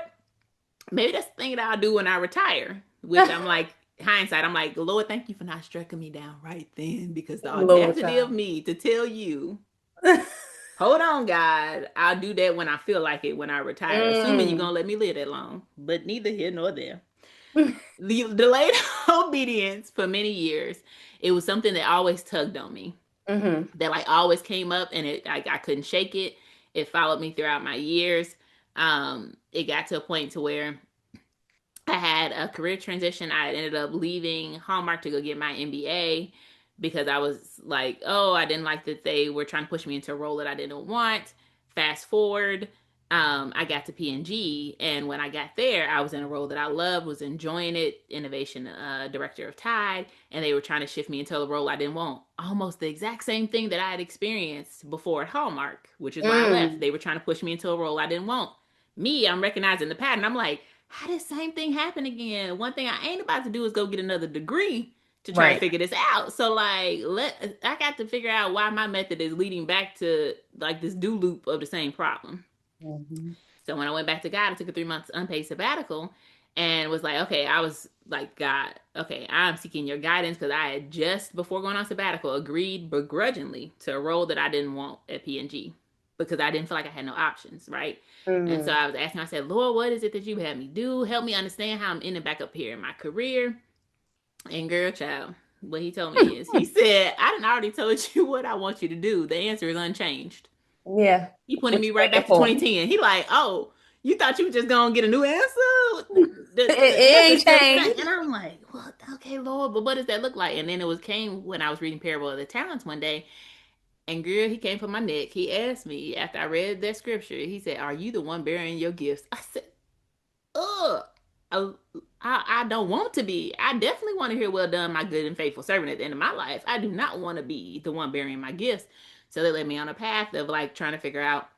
maybe that's the thing that I'll do when I retire. Which I'm like, hindsight, I'm like, Lord, thank you for not striking me down right then, because the Lord audacity of child. me to tell you, hold on, God, I'll do that when I feel like it when I retire, assuming you're Mm. gonna let me live that long. But neither here nor there. The delayed obedience for many years, it was something that always tugged on me, Hmm. that like always came up, and I couldn't shake it. It followed me throughout my years. It got to a point to where I had a career transition. I ended up leaving Hallmark to go get my MBA because I was like, oh, I didn't like that they were trying to push me into a role that I didn't want. Fast forward, I got to P&G, and when I got there, I was in a role that I loved, was enjoying it, innovation director of Tide, and they were trying to shift me into a role I didn't want. Almost the exact same thing that I had experienced before at Hallmark, which is why I left. Mm. They were trying to push me into a role I didn't want. Me, I'm recognizing the pattern. I'm like, how did the same thing happen again? One thing I ain't about to do is go get another degree to try and Right. figure this out. So like I got to figure out why my method is leading back to like this do loop of the same problem. Mhm. So when I went back to God, I took a 3 months unpaid sabbatical and was like, okay, I was like, God, okay, I'm seeking your guidance because I had just before going on sabbatical agreed begrudgingly to a role that I didn't want at P&G because I didn't feel like I had no options, right? And so Mm. I was asking, I said, Lord, what is it that you had me do? Help me understand how I'm ending back up here in my career. And girl, child, what he told me is, he said, I done already told you what I want you to do. The answer is unchanged. Yeah. He pointed What me you right waiting back to for? 2010. He like, oh, you thought you were just gonna get a new answer? It The answer ain't is still the same. changed. And I'm like, well, okay, Lord, but what does that look like? And then came when I was reading Parable of the Talents one day, and girl, he came for my neck. He asked me after I read that scripture. He said, "Are you the one bearing your gifts?" I said, "Ugh, I, I don't want to be. I definitely want to hear, 'Well done, my good and faithful servant.' At the end of my life, I do not want to be the one bearing my gifts." So they led me on a path of like trying to figure out,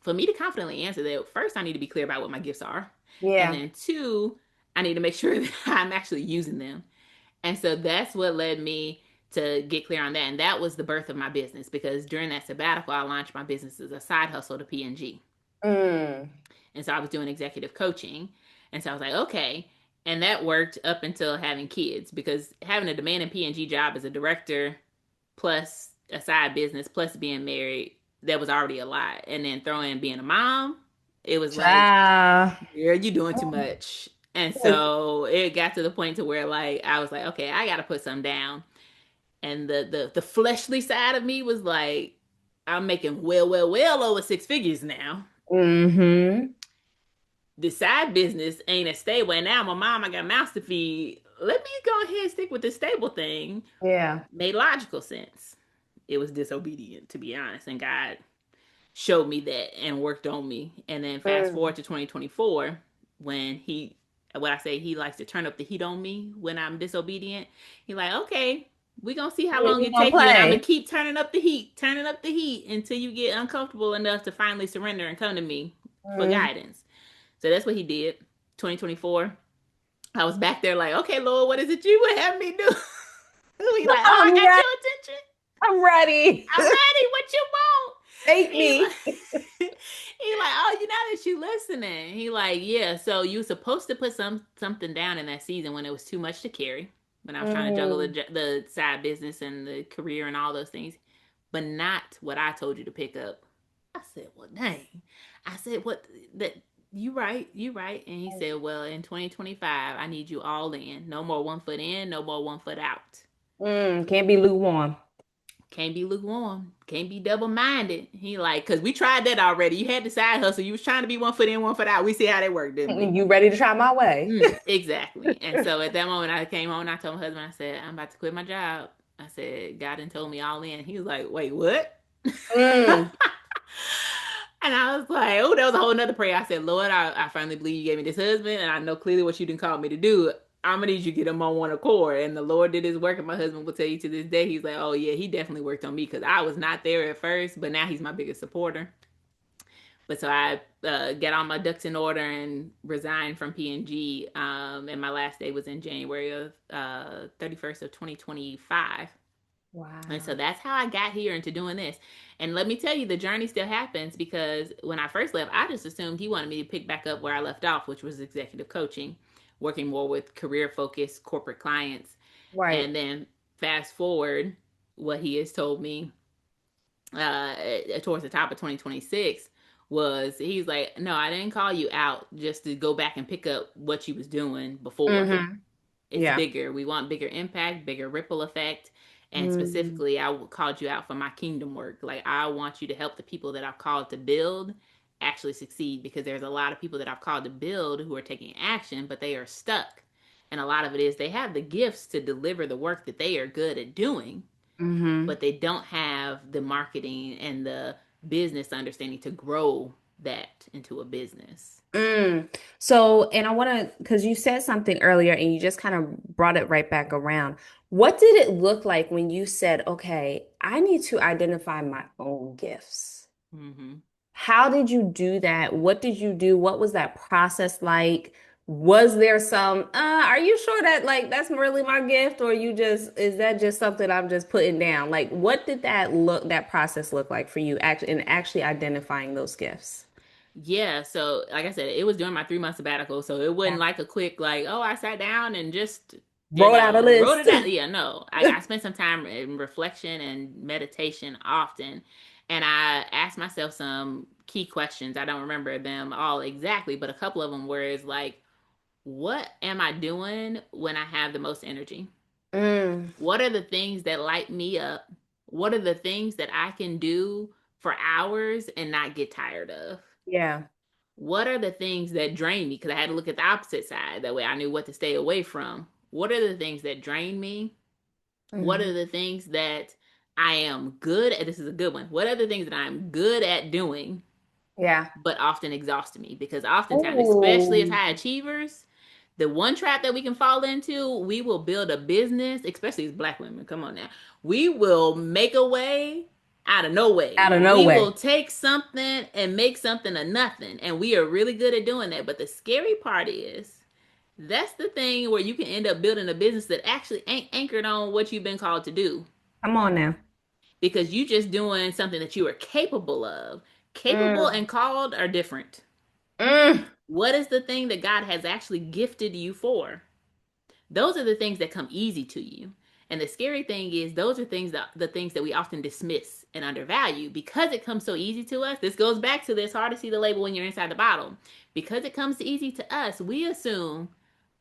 for me to confidently answer that, first I need to be clear about what my gifts are, and Yeah. then two, I need to make sure that I'm actually using them. And so that's what led me to get clear on that. And that was the birth of my business, because during that sabbatical, I launched my business as a side hustle to P&G. Mm. And so I was doing executive coaching. And so I was like, okay. And that worked up until having kids, because having a demanding P&G job as a director, plus a side business, plus being married, that was already a lot. And then throw in being a mom, it was like, Child. girl, you doing too much. And so it got to the point to where like I was like, okay, I gotta put some down. And the fleshly side of me was like, I'm making well over six figures now. Mm-hmm. The side business ain't as stable, and now my mom, I got mouths to feed. Let me go ahead and stick with the stable thing. Yeah. Made logical sense. It was disobedient, to be honest, and God showed me that and worked on me. And then fast Mm. forward to 2024, when what I say, he likes to turn up the heat on me when I'm disobedient. He like, okay, we gonna see how long We it gonna take you, and I'm gonna play. keep turning up the heat until you get uncomfortable enough to finally surrender and come to me for Mm. guidance. So that's what he did. 2024, I was back there like, okay, Lord, what is it you would have me do? He like, oh, I I'm got ready. your attention. I'm ready. I'm ready. What you want? Take He like, me. he like, oh, you know that you listening. He like, yeah. So you supposed to put something down in that season when it was too much to carry. When I was trying to juggle Mm. the side business and the career and all those things, but not what I told you to pick up. I said, well, dang. I said, what that. You right, you right. And he said, well, in 2025, I need you all in. No more one foot in, no more one foot out. Mm. Can't be lukewarm. Can't be lukewarm. Can't be double minded. He like, cause we tried that already. You had the side hustle. You was trying to be one foot in, one foot out. We see how that worked, didn't we? You ready to try my way? Exactly. And so at that moment, I came home and I told my husband, I said, I'm about to quit my job. I said, God done told me all in. He was like, wait, what? Mm. And I was like, oh, that was a whole nother prayer. I said, Lord, I finally believe you gave me this husband, and I know clearly what you didn't call me to do. I'm gonna need you to get them on one accord. And the Lord did his work, and my husband will tell you to this day, he's like, oh yeah, he definitely worked on me, because I was not there at first, but now he's my biggest supporter. But so I got all my ducks in order and resigned from P&G. And my last day was in January of 31st of 2025. And so Wow. that's how I got here into doing this. And let me tell you, the journey still happens, because when I first left, I just assumed he wanted me to pick back up where I left off, which was executive coaching, working more with career focused corporate clients. Right. And then fast forward, what he has told me towards the top of 2026 was, he's like, no, I didn't call you out just to go back and pick up what you was doing before. Mm-hmm. It's Yeah. bigger. We want bigger impact, bigger ripple effect. And Mm. specifically, I called you out for my kingdom work. Like, I want you to help the people that I've called to build actually succeed, because there's a lot of people that I've called to build who are taking action, but they are stuck. And a lot of it is they have the gifts to deliver the work that they are good at doing, Mm-hmm. but they don't have the marketing and the business understanding to grow that into a business. Mm. So, and I want to, because you said something earlier and you just kind of brought it right back around. What did it look like when you said, okay, I need to identify my own gifts? Mm-hmm. How did you do that? What did you do? What was that process like? Was there some, are you sure that like that's really my gift, or you just, is that just something I'm just putting down? Like, what did that process look like for you actually in actually identifying those gifts? Yeah, so like I said, it was during my 3 month sabbatical, so it wasn't Yeah. like a quick like, oh, I sat down and just Wrote out a wrote list. it out. Yeah, no, I spent some time in reflection and meditation often, and I asked myself some key questions. I don't remember them all exactly, but a couple of them were is like, what am I doing when I have the most energy? Mm, What are the things that light me up? What are the things that I can do for hours and not get tired of? yeah. What are the things that drain me? Because I had to look at the opposite side. That way I knew what to stay away from. What are the things that drain me? What Mm-hmm. are the things that I am good at? This is a good one. What are the things that I'm good at doing, Yeah. but often exhaust me? Because oftentimes, especially as Oh, high achievers, the one trap that we can fall into, we will build a business, especially as Black women. Come on now. We will make a way out of no way. out of We nowhere. will take something and make something of nothing. And we are really good at doing that. But the scary part is, that's the thing where you can end up building a business that actually ain't anchored on what you've been called to do, Come on now. because you just doing something that you are capable of. Capable Mm, and called are different. mm, What is the thing that God has actually gifted you for? Those are the things that come easy to you. And the scary thing is, those are things that the things that we often dismiss and undervalue because it comes so easy to us. This goes back to this hard to see the label when you're inside the bottle. Because it comes easy to us, we assume,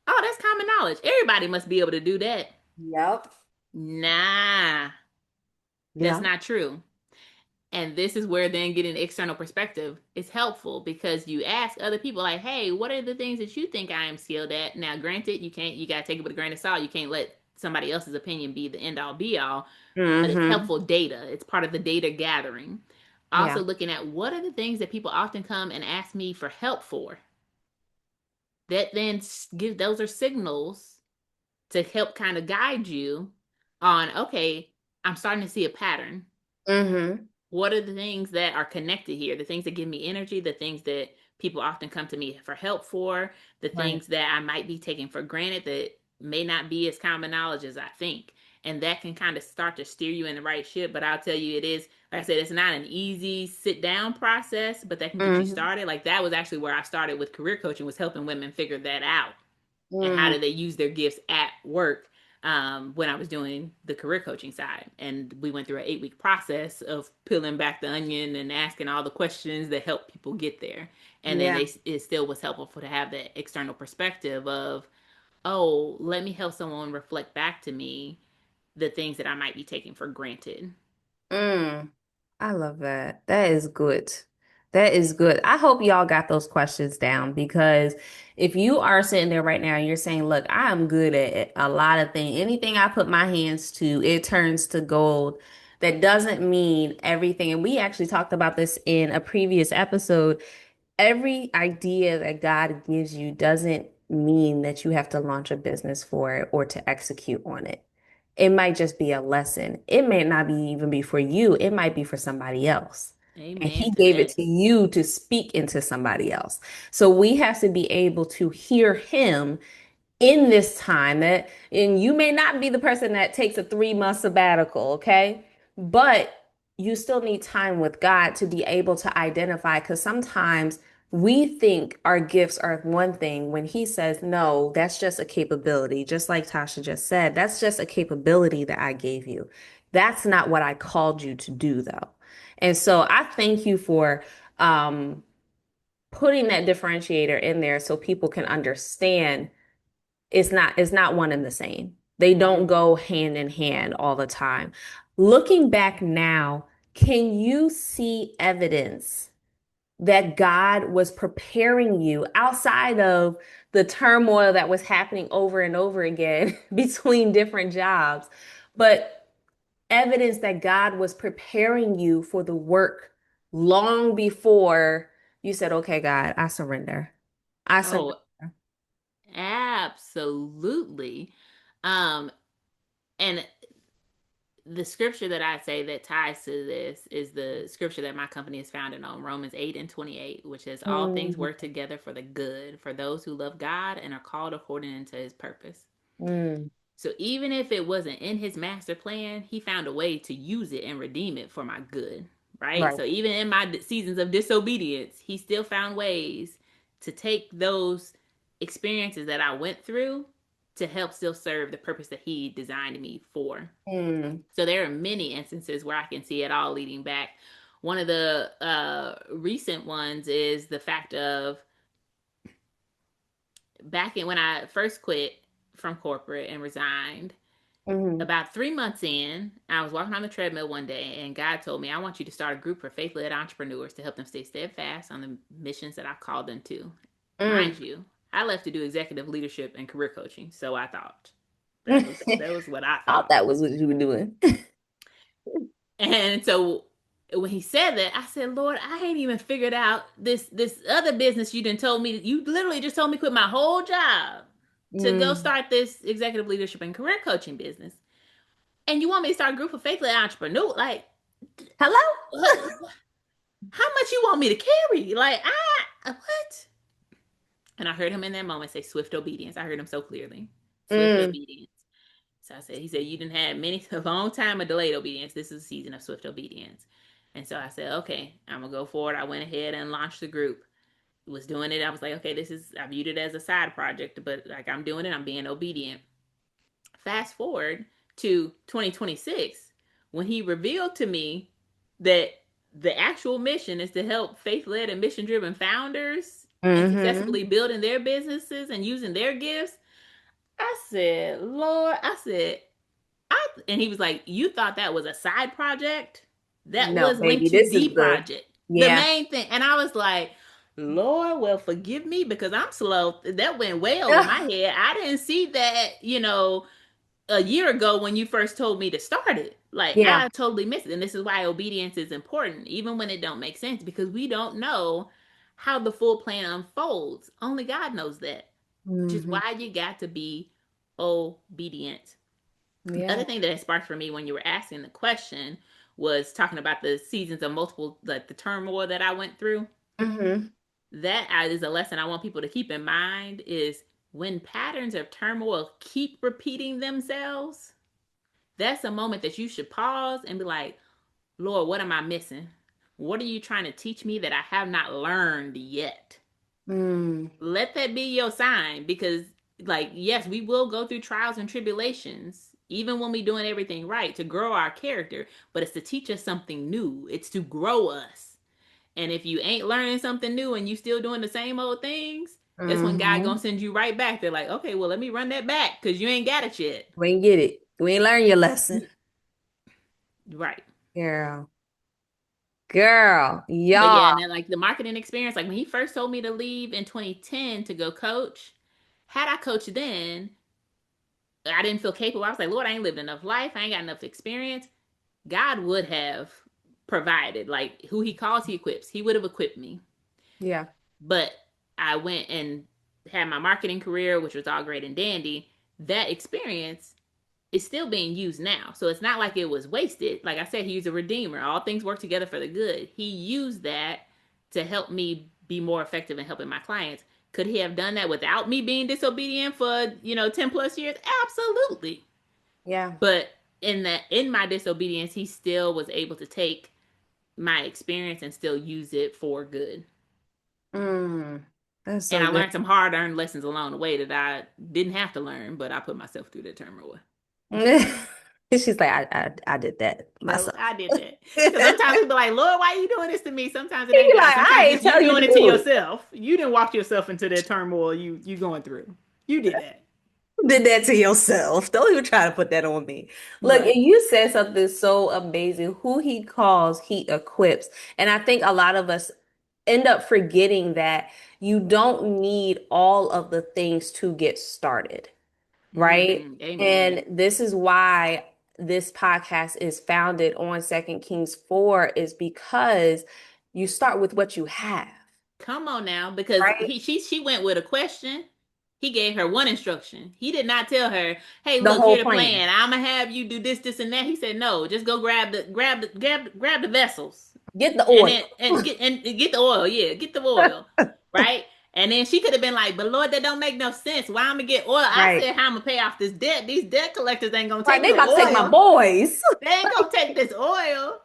oh, that's common knowledge. Everybody must be able to do that. yep. Nah, that's Yep. not true. And this is where then getting external perspective is helpful, because you ask other people, like, hey, what are the things that you think I am skilled at? Now, granted, you got to take it with a grain of salt. You can't let somebody else's opinion be the end all be all, but it's Mm-hmm. helpful data. It's part of the data gathering. Also, Yeah. looking at what are the things that people often come and ask me for help for, that then give, those are signals to help kind of guide you on, okay, I'm starting to see a pattern. Mm-hmm. What are the things that are connected here? The things that give me energy, the things that people often come to me for help for, the Right. things that I might be taking for granted that may not be as common knowledge as I think. And that can kind of start to steer you in the right ship. But I'll tell you, it is, like I said, it's not an easy sit down process, but that can get you Mm-hmm. started. Like, that was actually where I started with career coaching, was helping women figure that out, and how Mm, do they use their gifts at work, when I was doing the career coaching side. And we went through an 8 week process of peeling back the onion and asking all the questions that help people get there. And then yeah. it still was helpful to have that external perspective of, oh, let me help someone reflect back to me the things that I might be taking for granted. Mm. I love that. That is good. That is good. I hope y'all got those questions down, because if you are sitting there right now and you're saying, look, I'm good at a lot of things. Anything I put my hands to, it turns to gold. That doesn't mean everything. And we actually talked about this in a previous episode. Every idea that God gives you doesn't mean that you have to launch a business for it or to execute on it. It might just be a lesson. It may not be even be for you. It might be for somebody else. And Amen he to gave it that. to you to speak into somebody else. So we have to be able to hear him in this time, that, and you may not be the person that takes a 3 month sabbatical, okay? But you still need time with God to be able to identify, because sometimes we think our gifts are one thing when he says, no, that's just a capability. Just like Tasha just said, that's just a capability that I gave you. That's not what I called you to do, though. And so I thank you for putting that differentiator in there so people can understand it's not one and the same. They don't go hand in hand all the time. Looking back now, can you see evidence that God was preparing you outside of the turmoil that was happening over and over again between different jobs, but evidence that God was preparing you for the work long before you said, okay, God, I surrender. I surrender. Oh, absolutely. Um, and the scripture that I say that ties to this is the scripture that my company is founded on, Romans 8 and 28, which says, all things Mm, work together for the good for those who love God and are called according to his purpose. mm, So even if it wasn't in his master plan, he found a way to use it and redeem it for my good, right? right. So even in my seasons of disobedience, he still found ways to take those experiences that I went through to help still serve the purpose that he designed me for. Mm, So there are many instances where I can see it all leading back. One of the recent ones is the fact of, back in when I first quit from corporate and resigned, mhm, about 3 months in, I was walking on the treadmill one day, and God told me, I want you to start a group for faith led entrepreneurs to help them stay steadfast on the missions that I've called them to. mm, Mind you, I left to do executive leadership and career coaching, so I thought. That was what I Thought thought. that was what you were doing. And so when he said that, I said, Lord, I ain't even figured out this other business you done told me. You literally just told me quit my whole job to go Mm. start this executive leadership and career coaching business. And you want me to start a group of faith-led entrepreneurs? Like, Hello? how much you want me to carry? Like, what? And I heard him in that moment say swift obedience. I heard him so clearly. Swift Mm. obedience. So I said, he said, you didn't have a long time of delayed obedience. This is a season of swift obedience. And so I said, okay, I'm gonna go forward. I went ahead and launched the group. Was doing it. I was like, okay, I viewed it as a side project, but like I'm doing it, I'm being obedient. Fast forward to 2026, when he revealed to me that the actual mission is to help faith-led and mission-driven founders and Mm-hmm. successfully building their businesses and using their gifts. I said, Lord, and he was like, you thought that was a side project? That No, was linked baby, to this the is the project, the yeah. main thing. And I was like, Lord, well, forgive me because I'm slow. That went way over my head. I didn't see that, a year ago when you first told me to start it. Like Yeah. I totally missed it. And this is why obedience is important, even when it don't make sense, because we don't know how the full plan unfolds. Only God knows that. Which is Hmm. why you got to be obedient. The other Yeah. thing that it sparked for me when you were asking the question was talking about the seasons of multiple, like the turmoil that I went through. Hmm. That is a lesson I want people to keep in mind is when patterns of turmoil keep repeating themselves, that's a moment that you should pause and be like, Lord, what am I missing? What are you trying to teach me that I have not learned yet? Mm. Let that be your sign because, like, yes, we will go through trials and tribulations, even when we're doing everything right to grow our character, but it's to teach us something new, it's to grow us. And if you ain't learning something new and you still doing the same old things, that's when God Hmm. gonna send you right back. They're like, okay, well, let me run that back because you ain't got it yet. We ain't get it. We ain't learn your lesson. Right. Girl. Girl. But Y'all. yeah, and then like the marketing experience, like when he first told me to leave in 2010 to go coach, had I coached then, I didn't feel capable. I was like, Lord, I ain't lived enough life. I ain't got enough experience. God would have provided. Like who he calls, he equips. He would have equipped me. Yeah. But I went and had my marketing career, which was all great and dandy. That experience is still being used now. So it's not like it was wasted. Like I said, he's a redeemer. All things work together for the good. He used that to help me be more effective in helping my clients. Could he have done that without me being disobedient for, 10 plus years? Absolutely. Yeah. But in my disobedience, he still was able to take my experience and still use it for good. Mm. That's And so I good. learned some hard earned lessons along the way that I didn't have to learn, but I put myself through that turmoil. She's like, I did that No, myself. I did that. Because sometimes people are like, Lord, why are you doing this to me? Sometimes it ain't You're God. like, I Sometimes ain't it's you tell you doing to it to do it. yourself. You didn't walk yourself into that turmoil you going through. You did that. You did that to yourself. Don't even try to put that on me. Look, and Right. you said something so amazing. Who he calls, he equips. And I think a lot of us end up forgetting that you don't need all of the things to get started, right? Amen. And this is why this podcast is founded on Second Kings 4 is because you start with what you have, Come on now, because right? she went with a question. He gave her one instruction. He did not tell her, "Hey, The look, whole here the plan. plan. I'm gonna have you do this, this, and that." He said, "No, just go grab the vessels, Get the and oil. then and get the oil. Yeah, get the oil, right?" And then she could have been like, "But Lord, that don't make no sense. Why I'm gonna get oil? I Right. said how I'm gonna pay off this debt. These debt collectors ain't gonna Right. take They no about to take my oil. boys. They ain't gonna take this oil."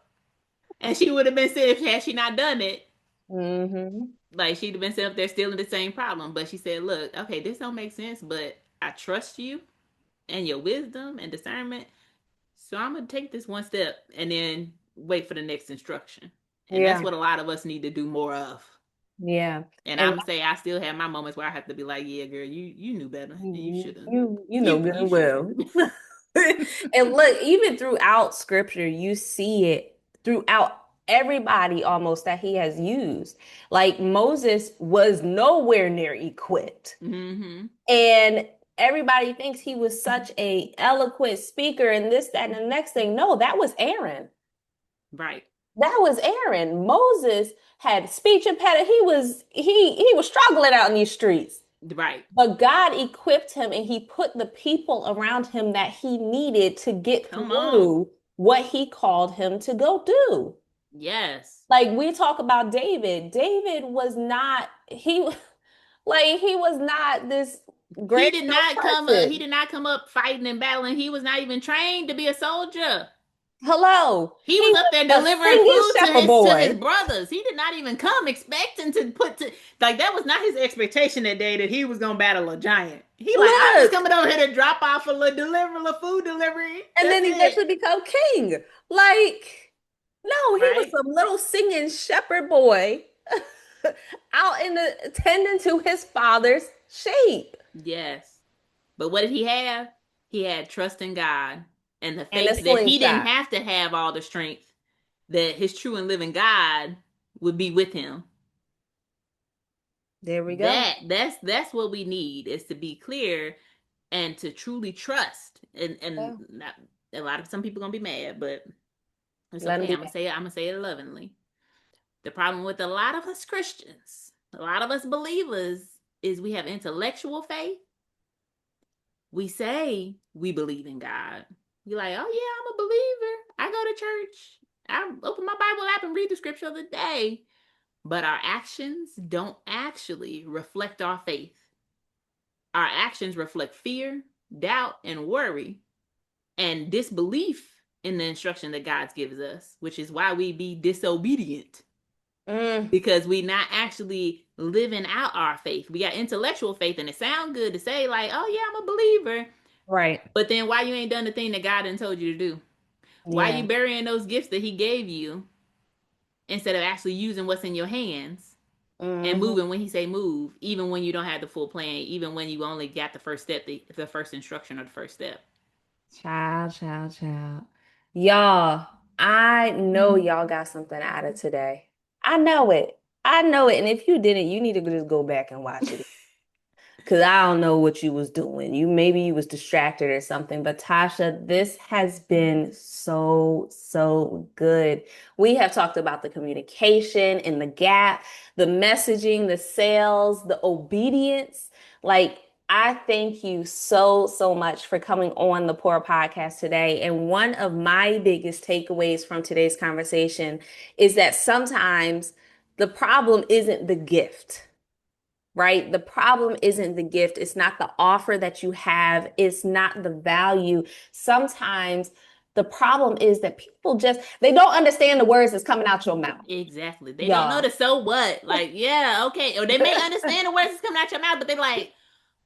And she would have been said if had she not done it, Hmm. like she'd have been sitting up there still in the same problem. But she said, "Look, okay, this don't make sense, but I trust you and your wisdom and discernment. So I'm gonna take this one step and then wait for the next instruction." And that's Yeah. what a lot of us need to do more of. Yeah. And And I'm gonna say I still have my moments where I have to be like, "Yeah, girl, you knew better. You you should have. you know good You and should well. have." And look, even throughout scripture, you see it throughout everybody almost that he has used. Like Moses was nowhere near equipped. Mm-hmm. And Everybody thinks he was such a eloquent speaker and this, that, and the next thing. No, that was Aaron. Right. That was Aaron. Moses had speech impediment. He was struggling out in these streets. Right. But God equipped him and he put the people around him that he needed to get Come on. through what he called him to go do. Yes. Like we talk about David. David was not he was not this He did grandiose not come up, he person. did not come up fighting and battling. He was not even trained to be a soldier. Hello. He He was up was there a delivering singing food shepherd to his boy. brothers. He did not even come expecting to put to like that was not his expectation that day that he was gonna battle a giant. He like, I'm just Look. coming over here to drop off a little food delivery. And That's then it. eventually become king. Like, no, he was Right? some little singing shepherd boy out in the tending to his father's sheep. Yes. But what did he have? He had trust in God and the And a faith that he didn't slingshot. have to have all the strength, that his true and living God would be with him. There we go. That's what we need, is to be clear and to truly trust. And Yeah. not a lot of some people gonna be mad, but it's Let him okay. be. I'm gonna say it lovingly. The problem with a lot of us Christians, a lot of us believers, is we have intellectual faith. We say we believe in God. You're like, oh yeah, I'm a believer. I go to church. I open my Bible app and read the scripture of the day. But our actions don't actually reflect our faith. Our actions reflect fear, doubt, and worry, and disbelief in the instruction that God gives us, which is why we be disobedient, Mm, because we not actually living out our faith. We got intellectual faith, and it sounds good to say like, "Oh yeah, I'm a believer," right. but then why you ain't done the thing that God done told you to do? Why you Yeah. burying those gifts that He gave you instead of actually using what's in your hands and Hmm. moving when He say move, even when you don't have the full plan, even when you only got the first step, the first instruction or the first step. Child, child, child. Y'all, I know y'all got something out of today. I know it. I know it. And if you didn't, you need to just go back and watch it. Cause I don't know what you was doing. You was distracted or something. But Tasha, this has been so, so good. We have talked about the communication and the gap, the messaging, the sales, the obedience. Like, I thank you so, so much for coming on the Poor Podcast today. And one of my biggest takeaways from today's conversation is that sometimes the problem isn't the gift, right? The problem isn't the gift. It's not the offer that you have. It's not the value. Sometimes the problem is that people they don't understand the words that's coming out your mouth, Exactly. They don't know y'all. the so what. Like, yeah, okay. Or they may understand the words that's coming out your mouth, but they're like,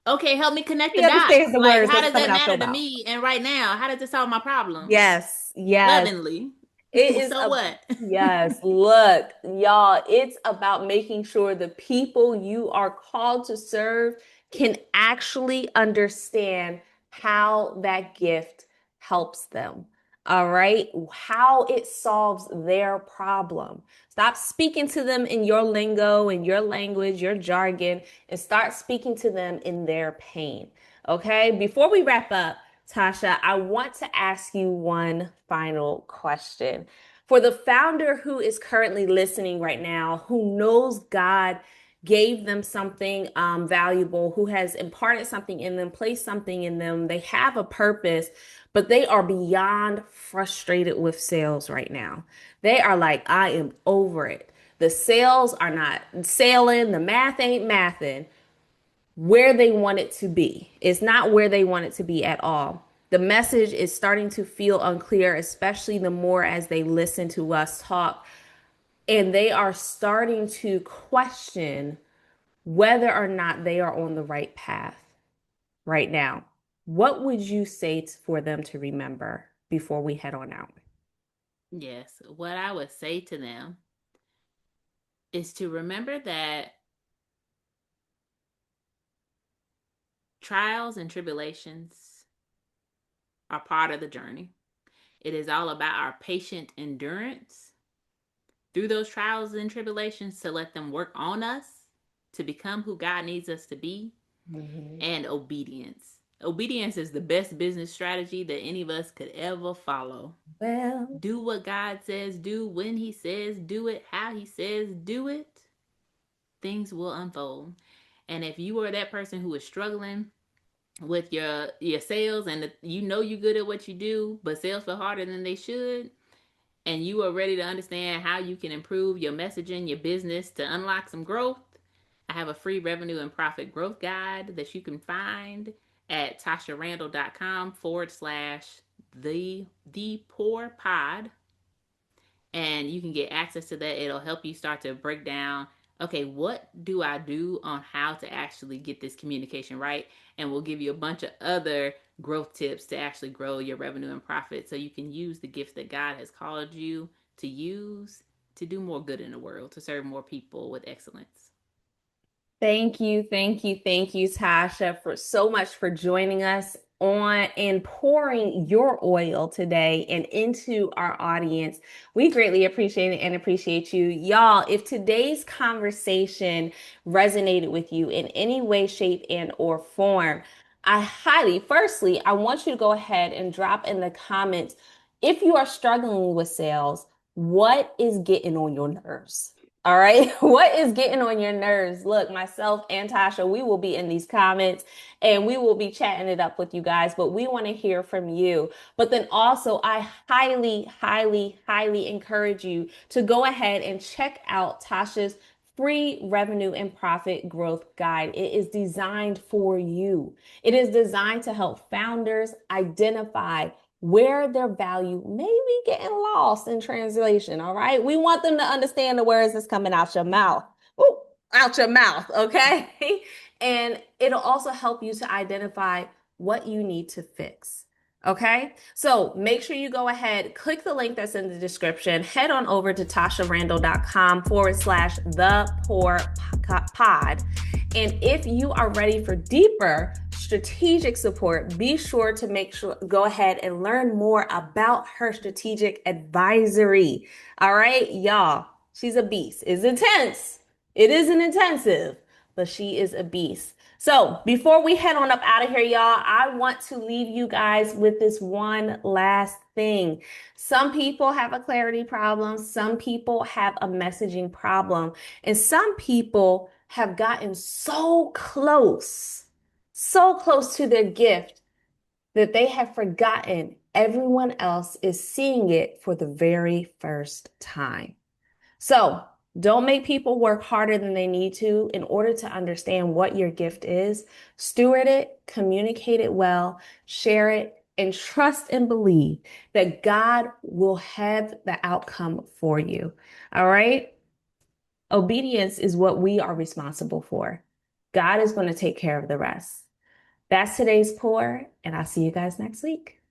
okay, help me connect the He understands dots. the Like, words how that's does coming that out your matter to mouth. me? And right now, how does it solve my problem? Yes, yes. Lovingly. It is So a what? yes, look, y'all, it's about making sure the people you are called to serve can actually understand how that gift helps them. All right, how it solves their problem. Stop speaking to them in your lingo, in your language, your jargon, and start speaking to them in their pain. Okay, before we wrap up, Tasha, I want to ask you one final question. For the founder who is currently listening right now, who knows God gave them something valuable, who has imparted something in them, placed something in them, they have a purpose, but they are beyond frustrated with sales right now. They are like, I am over it. The sales are not sailing, the math ain't mathing where they want it to be. It's not where they want it to be at all. The message is starting to feel unclear, especially the more as they listen to us talk. And they are starting to question whether or not they are on the right path right now. What would you say for them to remember before we head on out? Yes. What I would say to them is to remember that trials and tribulations are part of the journey. It is all about our patient endurance through those trials and tribulations to let them work on us to become who God needs us to be. and obedience. Obedience is the best business strategy that any of us could ever follow. Well, Do what God says do, when He says do it, how He says do it, things will unfold. And if you are that person who is struggling with your sales and you know you're good at what you do, but sales feel harder than they should, and you are ready to understand how you can improve your messaging, your business to unlock some growth, I have a free revenue and profit growth guide that you can find at tasharandle.com/the poor pod, and you can get access to that. It'll help you start to break down, okay, what do I do on how to actually get this communication right, and we'll give you a bunch of other growth tips to actually grow your revenue and profit so you can use the gifts that God has called you to use to do more good in the world, to serve more people with excellence. thank you, thank you, thank you, Tasha, for so much for joining us on and pouring your oil today and into our audience. We greatly appreciate it and appreciate you. Y'all, if today's conversation resonated with you in any way, shape, and or form, firstly, I want you to go ahead and drop in the comments if you are struggling with sales, what is getting on your nerves? All right. What is getting on your nerves? Look, myself and Tasha, we will be in these comments and we will be chatting it up with you guys, but we want to hear from you. But then also, I highly, highly, highly encourage you to go ahead and check out Tasha's free revenue and profit growth guide. It is designed for you. It is designed to help founders identify where their value may be getting lost in translation. All right. We want them to understand the words that's coming out your mouth. Ooh, out your mouth. Okay. And it'll also help you to identify what you need to fix. Okay, so make sure you go ahead, click the link that's in the description, head on over to tasharandle.com/the poor pod. And if you are ready for deeper strategic support, be sure to go ahead and learn more about her strategic advisory. All right, y'all, she's a beast. It's intense. It is an intensive, but she is a beast. So before we head on up out of here, y'all, I want to leave you guys with this one last thing. Some people have a clarity problem. Some people have a messaging problem. And some people have gotten so close to their gift that they have forgotten everyone else is seeing it for the very first time. So don't make people work harder than they need to in order to understand what your gift is. Steward it, communicate it well, share it, and trust and believe that God will have the outcome for you. All right? Obedience is what we are responsible for. God is going to take care of the rest. That's today's pour, and I'll see you guys next week.